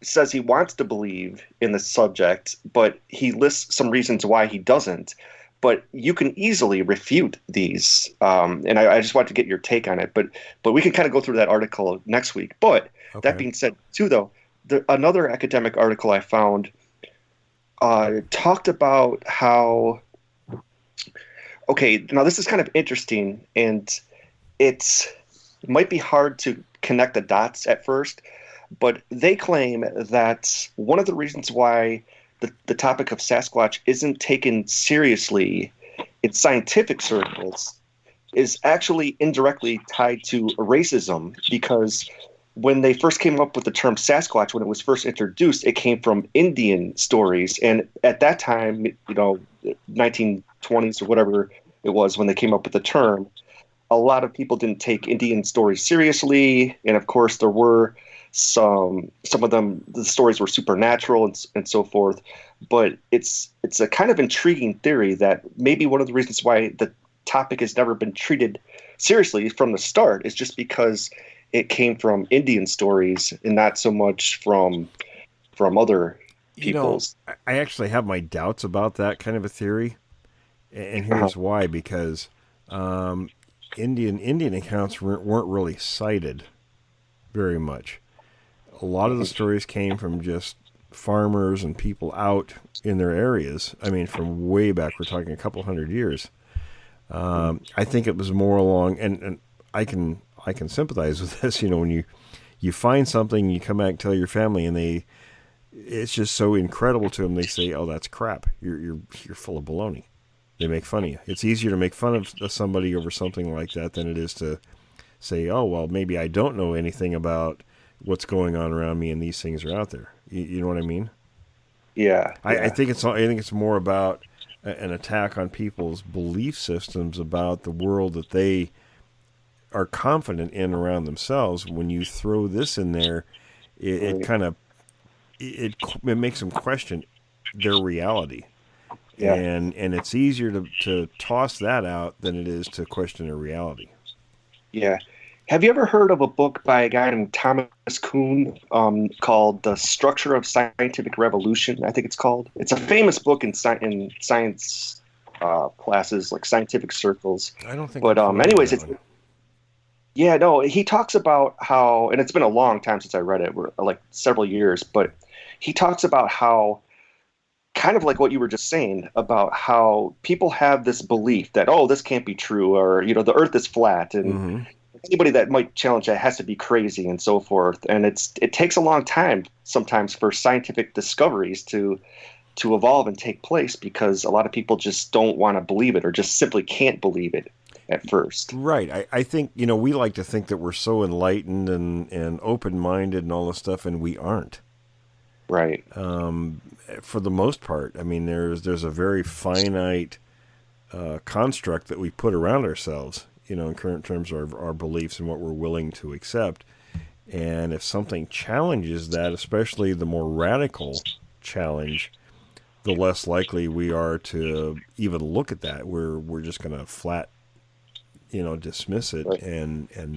S3: says he wants to believe in the subject, but he lists some reasons why he doesn't. But you can easily refute these. And I just want to get your take on it. But we can kind of go through that article next week. But That being said, too, though, another academic article I found talked about how, okay, now this is kind of interesting, and it might be hard to connect the dots at first, but they claim that one of the reasons why the topic of Sasquatch isn't taken seriously in scientific circles is actually indirectly tied to racism, because when they first came up with the term Sasquatch, when it was first introduced, it came from Indian stories. And at that time, 1920s or whatever it was when they came up with the term, a lot of people didn't take Indian stories seriously. And of course, there were some of them, the stories were supernatural and so forth. But it's a kind of intriguing theory that maybe one of the reasons why the topic has never been treated seriously from the start is just because it came from Indian stories and not so much from other people's.
S2: I actually have my doubts about that kind of a theory, and here's why: because Indian accounts weren't really cited very much. A lot of the stories came from just farmers and people out in their areas. I mean, from way back, we're talking a couple hundred years. I think it was more along, and I can sympathize with this. When you find something, you come back and tell your family, and it's just so incredible to them. They say, "Oh, that's crap. You're full of baloney." They make fun of you. It's easier to make fun of somebody over something like that than it is to say, "Oh, well, maybe I don't know anything about what's going on around me, and these things are out there." You know what I mean?
S3: Yeah.
S2: I think it's more about an attack on people's belief systems about the world that they are confident in around themselves. When you throw this in there, it kind of it makes them question their reality.
S3: Yeah.
S2: And it's easier to toss that out than it is to question their reality.
S3: Yeah. Have you ever heard of a book by a guy named Thomas Kuhn called The Structure of Scientific Revolution? I think it's called. It's a famous book in science classes, like scientific circles.
S2: I don't think.
S3: But anyways, he talks about how, and it's been a long time since I read it, like several years, but he talks about how, kind of like what you were just saying, about how people have this belief that, oh, this can't be true, or, the earth is flat, and anybody that might challenge that has to be crazy and so forth. And it takes a long time sometimes for scientific discoveries to evolve and take place, because a lot of people just don't want to believe it, or just simply can't believe it at first.
S2: Right. I think, we like to think that we're so enlightened and open-minded and all this stuff, and we aren't.
S3: Right.
S2: For the most part. I mean, there's a very finite construct that we put around ourselves, in current terms of our beliefs and what we're willing to accept. And if something challenges that, especially the more radical challenge, the less likely we are to even look at that. We're just going to flat, dismiss it, right, and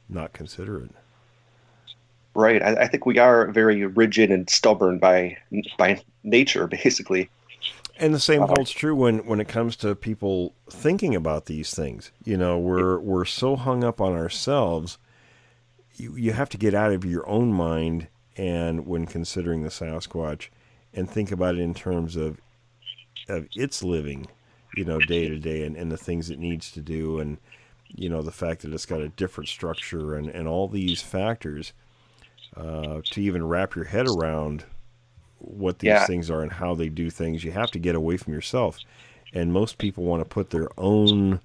S2: not consider it.
S3: Right. I think we are very rigid and stubborn by nature, basically.
S2: And the same holds true when it comes to people thinking about these things. We're so hung up on ourselves. You have to get out of your own mind, and when considering the Sasquatch, and think about it in terms of its living, day to day, and the things it needs to do, and the fact that it's got a different structure and all these factors. To even wrap your head around what these things are and how they do things, you have to get away from yourself. And most people want to put their own,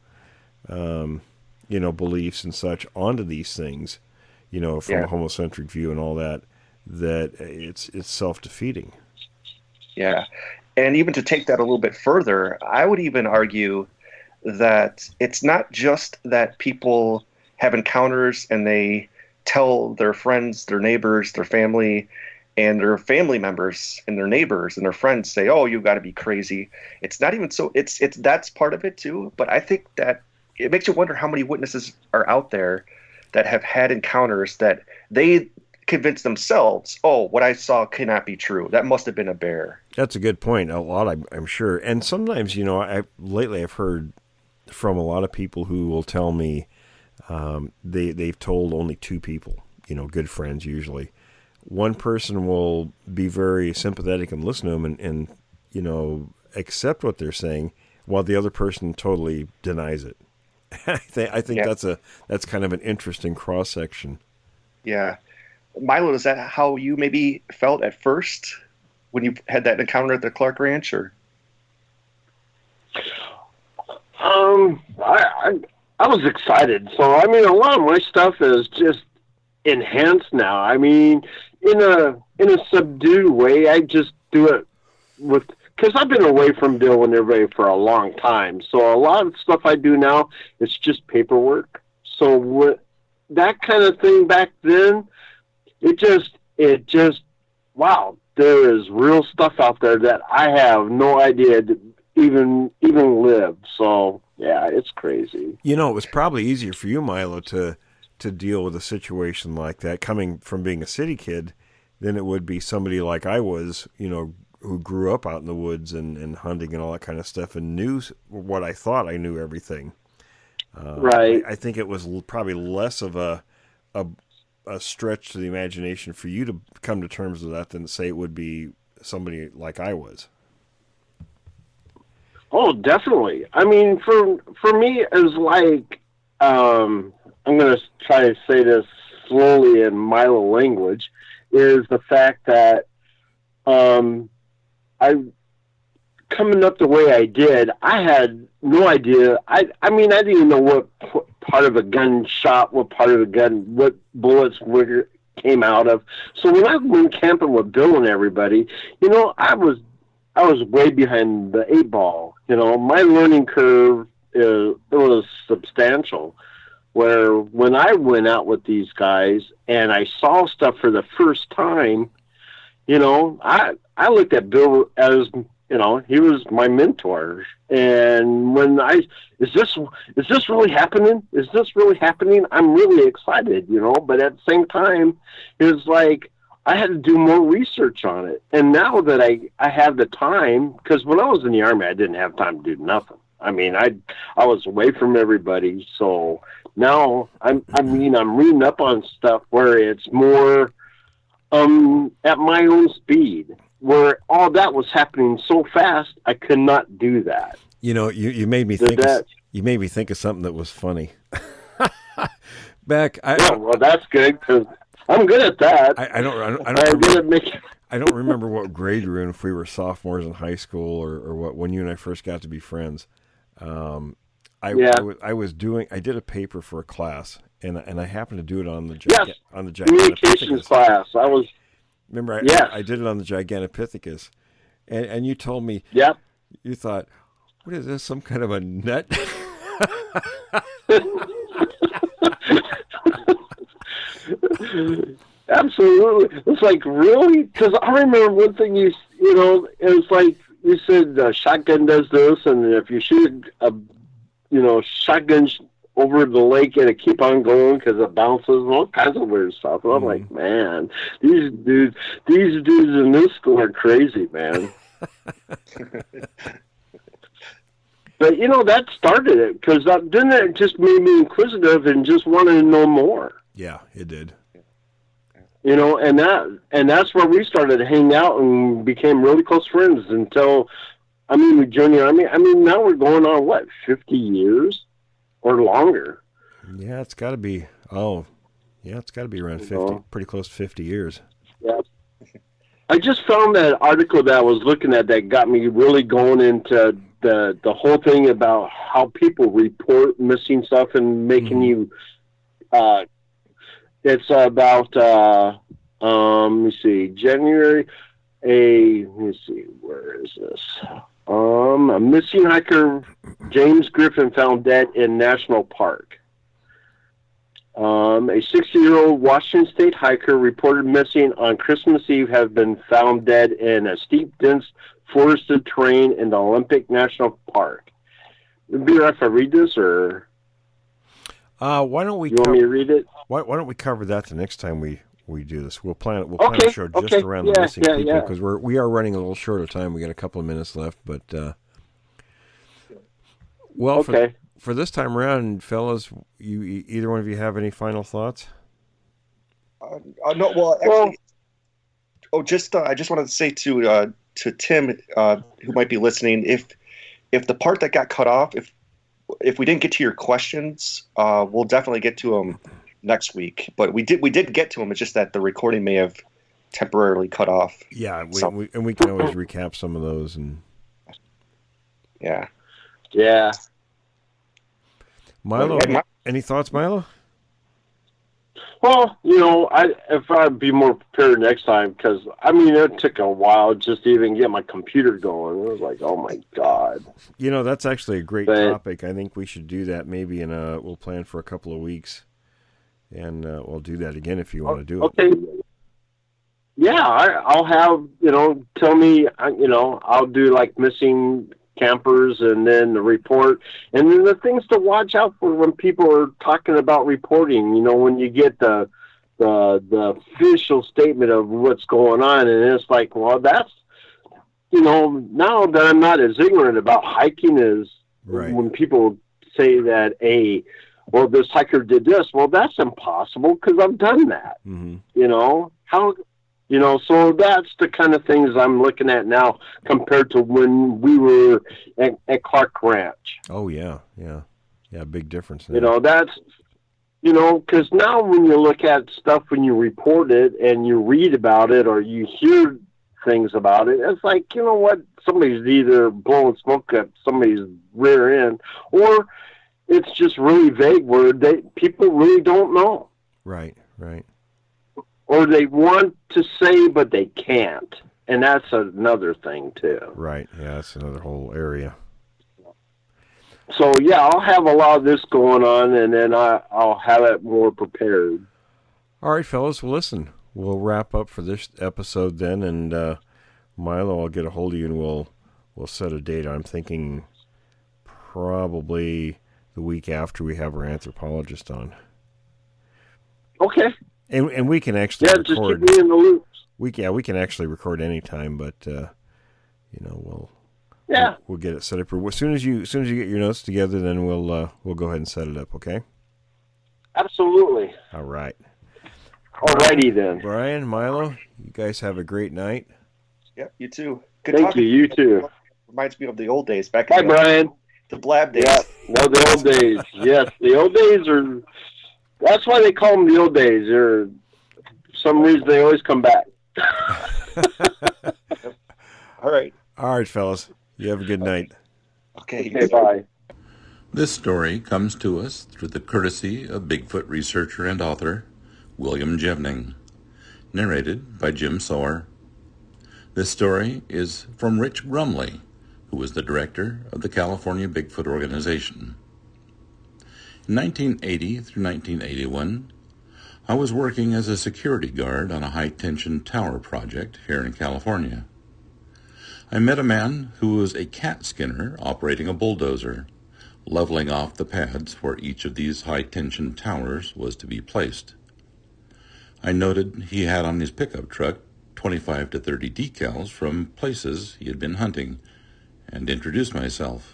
S2: beliefs and such onto these things, from a homocentric view and all that it's self-defeating.
S3: Yeah. And even to take that a little bit further, I would even argue that it's not just that people have encounters and they tell their friends, their neighbors, their family, and their family members and their neighbors and their friends say, "Oh, you've got to be crazy." It's not even so. It's that's part of it too. But I think that it makes you wonder how many witnesses are out there that have had encounters that they convince themselves, "Oh, what I saw cannot be true. That must have been a bear."
S2: That's a good point. A lot, I'm sure. And sometimes, lately I've heard from a lot of people who will tell me. They've told only two people, good friends usually. One person will be very sympathetic and listen to them and accept what they're saying, while the other person totally denies it. I think that's kind of an interesting cross section. Yeah.
S3: Milo, is that how you maybe felt at first when you had that encounter at the Clark Ranch, or?
S4: I was excited. So, a lot of my stuff is just enhanced now. I mean, in a subdued way. I just do it because I've been away from Bill and everybody for a long time. So a lot of stuff I do now, it's just paperwork. So that kind of thing back then, it just, wow, there is real stuff out there that I have no idea to even lived. So yeah, it's crazy.
S2: It was probably easier for you, Milo, to deal with a situation like that coming from being a city kid than it would be somebody like I was, who grew up out in the woods and hunting and all that kind of stuff and knew what I thought I knew everything.
S4: Right.
S2: I think it was probably less of a stretch to the imagination for you to come to terms with that than say it would be somebody like I was.
S4: Oh, definitely. I mean, for me, it's like, I'm going to try to say this slowly in Milo language, is the fact that I coming up the way I did, I had no idea. I mean, I didn't even know what part of a gun shot, what part of a gun, what bullets came out of. So when I went camping with Bill and everybody, I was way behind the 8 ball. My learning curve it was substantial. Where when I went out with these guys and I saw stuff for the first time, I looked at Bill as, he was my mentor. And when is this really happening? Is this really happening? I'm really excited, but at the same time, it was like, I had to do more research on it. And now that I have the time, because when I was in the Army, I didn't have time to do nothing. I mean, I was away from everybody. So now I'm reading up on stuff where it's more at my own speed, where all that was happening so fast, I could not do that.
S2: You made me think. You made me think of something that was funny.
S4: Well, that's good because I'm good at that.
S2: I don't remember what grade we were in, if we were sophomores in high school or what, when you and I first got to be friends. I did a paper for a class, and I happened to do it on the
S4: communications class.
S2: I did it on the Gigantopithecus, and you told me, you thought, what is this, some kind of a nut?
S4: Absolutely. It's like, really? Because I remember one thing it was like you said, shotgun does this, and if you shoot shotguns over the lake and it keep on going because it bounces and all kinds of weird stuff. And I'm like, man, these dudes in this school are crazy, man. But that started it, because then it just made me inquisitive and just wanted to know more.
S2: Yeah, it did.
S4: And that's where we started to hang out and became really close friends until, we joined the Army. Now we're going on 50 years or longer.
S2: Yeah, it's got to be. Oh, yeah, it's got to be around 50, pretty close to 50 years.
S4: Yeah. I just found that article that I was looking at that got me really going into the whole thing about how people report missing stuff and making you. It's about let me see, January. Let me see, where is this? A missing hiker, James Griffin, found dead in National Park. A 60-year-old Washington State hiker reported missing on Christmas Eve has been found dead in a steep, dense, forested terrain in the Olympic National Park. Would it be right if I read this, or
S2: why don't we?
S4: You want me to read it?
S2: Why don't we cover that the next time we do this? We'll plan a show just around the missing people, because we are running a little short of time. We got a couple of minutes left, but for this time around, fellas, either one of you have any final thoughts?
S3: No. Well, actually, I just wanted to say to Tim, who might be listening, if the part that got cut off, if we didn't get to your questions, we'll definitely get to them next week. But we did get to them. It's just that the recording may have temporarily cut off.
S2: Yeah, we can always recap some of those. And
S3: yeah.
S2: Milo, any thoughts, Milo?
S4: Well, if I'd be more prepared next time, because, it took a while just to even get my computer going. It was like, oh, my God.
S2: That's actually a great topic. I think we should do that maybe we'll plan for a couple of weeks, and we'll do that again if you want to do it.
S4: Okay. Yeah, I'll have, tell me, I'll do like missing campers and then the report, and then the things to watch out for when people are talking about reporting, when you get the official statement of what's going on, and it's like, well, that's, now that I'm not as ignorant about hiking as when people say that, well, this hiker did this, well, that's impossible because I've done that. How, so that's the kind of things I'm looking at now compared to when we were at Clark Ranch.
S2: Oh, yeah. Big difference there.
S4: That's, because now when you look at stuff, when you report it and you read about it or you hear things about it, it's like, what, somebody's either blowing smoke at somebody's rear end, or it's just really vague where people really don't know.
S2: Right.
S4: Or they want to say, but they can't. And that's another thing, too.
S2: Right. Yeah, that's another whole area.
S4: So, yeah, I'll have a lot of this going on, and then I'll have it more prepared.
S2: All right, fellas. Well, listen, we'll wrap up for this episode then, and Milo, I'll get a hold of you, and we'll set a date. I'm thinking probably the week after we have our anthropologist on.
S4: Okay.
S2: And we can actually record.
S4: Just keep me in the loop.
S2: We can actually record anytime, but we'll get it set up. As soon as you get your notes together, then we'll go ahead and set it up. Okay.
S4: Absolutely.
S2: All right.
S4: Alrighty then.
S2: Brian, Milo, you guys have a great night.
S3: Yep, you too. Good
S4: Thank
S3: talking.
S4: You too.
S3: Reminds me of the old days back.
S4: Bye, Brian.
S3: The blab days.
S4: Yeah, no, the old days. Yes, the old days are. That's why they call them the old days. For some reason, they always come back.
S3: All right.
S2: All right, fellas. You have a good night.
S3: Okay,
S4: bye.
S5: This story comes to us through the courtesy of Bigfoot researcher and author William Jevning, narrated by Jim Sower. This story is from Rich Grumley, who was the director of the California Bigfoot Organization. In 1980 through 1981, I was working as a security guard on a high-tension tower project here in California. I met a man who was a cat skinner operating a bulldozer, leveling off the pads where each of these high-tension towers was to be placed. I noted he had on his pickup truck 25 to 30 decals from places he had been hunting, and introduced myself.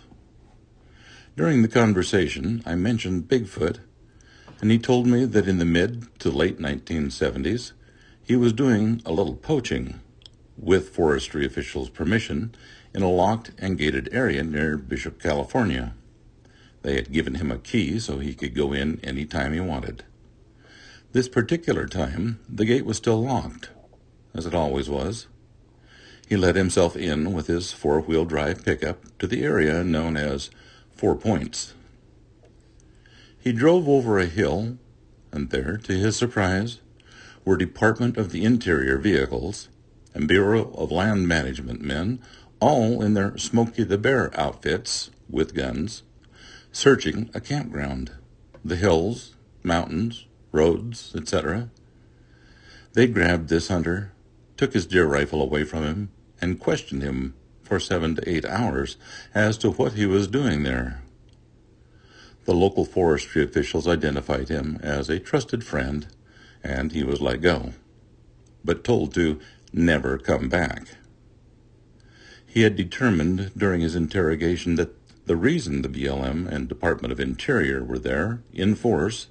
S5: During the conversation, I mentioned Bigfoot, and he told me that in the mid to late 1970s, he was doing a little poaching, with forestry officials' permission, in a locked and gated area near Bishop, California. They had given him a key so he could go in any time he wanted. This particular time, the gate was still locked, as it always was. He let himself in with his four-wheel drive pickup to the area known as 4 Points. He drove over a hill, and there, to his surprise, were Department of the Interior vehicles and Bureau of Land Management men, all in their Smokey the Bear outfits with guns, searching a campground, the hills, mountains, roads, etc. They grabbed this hunter, took his deer rifle away from him, and questioned him for 7 to 8 hours as to what he was doing there. The local forestry officials identified him as a trusted friend, and he was let go, but told to never come back. He had determined during his interrogation that the reason the BLM and Department of Interior were there in force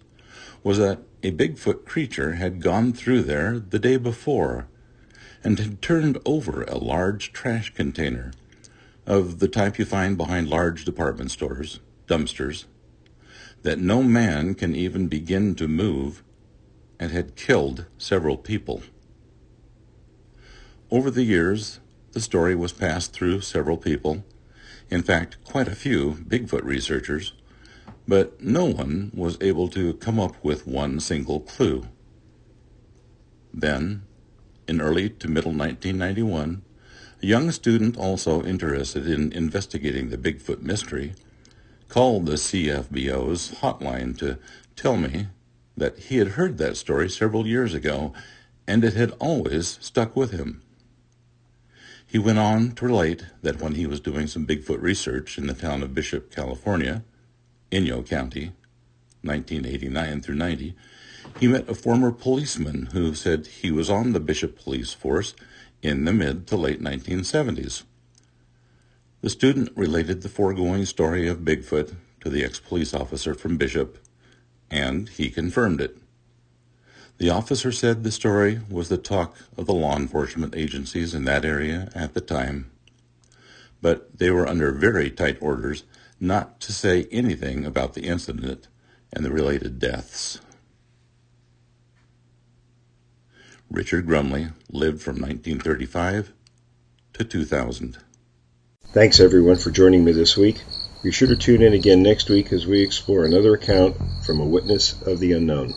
S5: was that a Bigfoot creature had gone through there the day before and had turned over a large trash container of the type you find behind large department stores, dumpsters, that no man can even begin to move, and had killed several people. Over the years, the story was passed through several people, in fact, quite a few Bigfoot researchers, but no one was able to come up with one single clue Then, in early to middle 1991, a young student also interested in investigating the Bigfoot mystery called the CFBO's hotline to tell me that he had heard that story several years ago and it had always stuck with him. He went on to relate that when he was doing some Bigfoot research in the town of Bishop, California, Inyo County, 1989 through 90, he met a former policeman who said he was on the Bishop police force in the mid to late 1970s. The student related the foregoing story of Bigfoot to the ex-police officer from Bishop, and he confirmed it. The officer said the story was the talk of the law enforcement agencies in that area at the time, but they were under very tight orders not to say anything about the incident and the related deaths. Richard Grumley lived from 1935 to 2000.
S2: Thanks everyone for joining me this week. Be sure to tune in again next week as we explore another account from a witness of the unknown.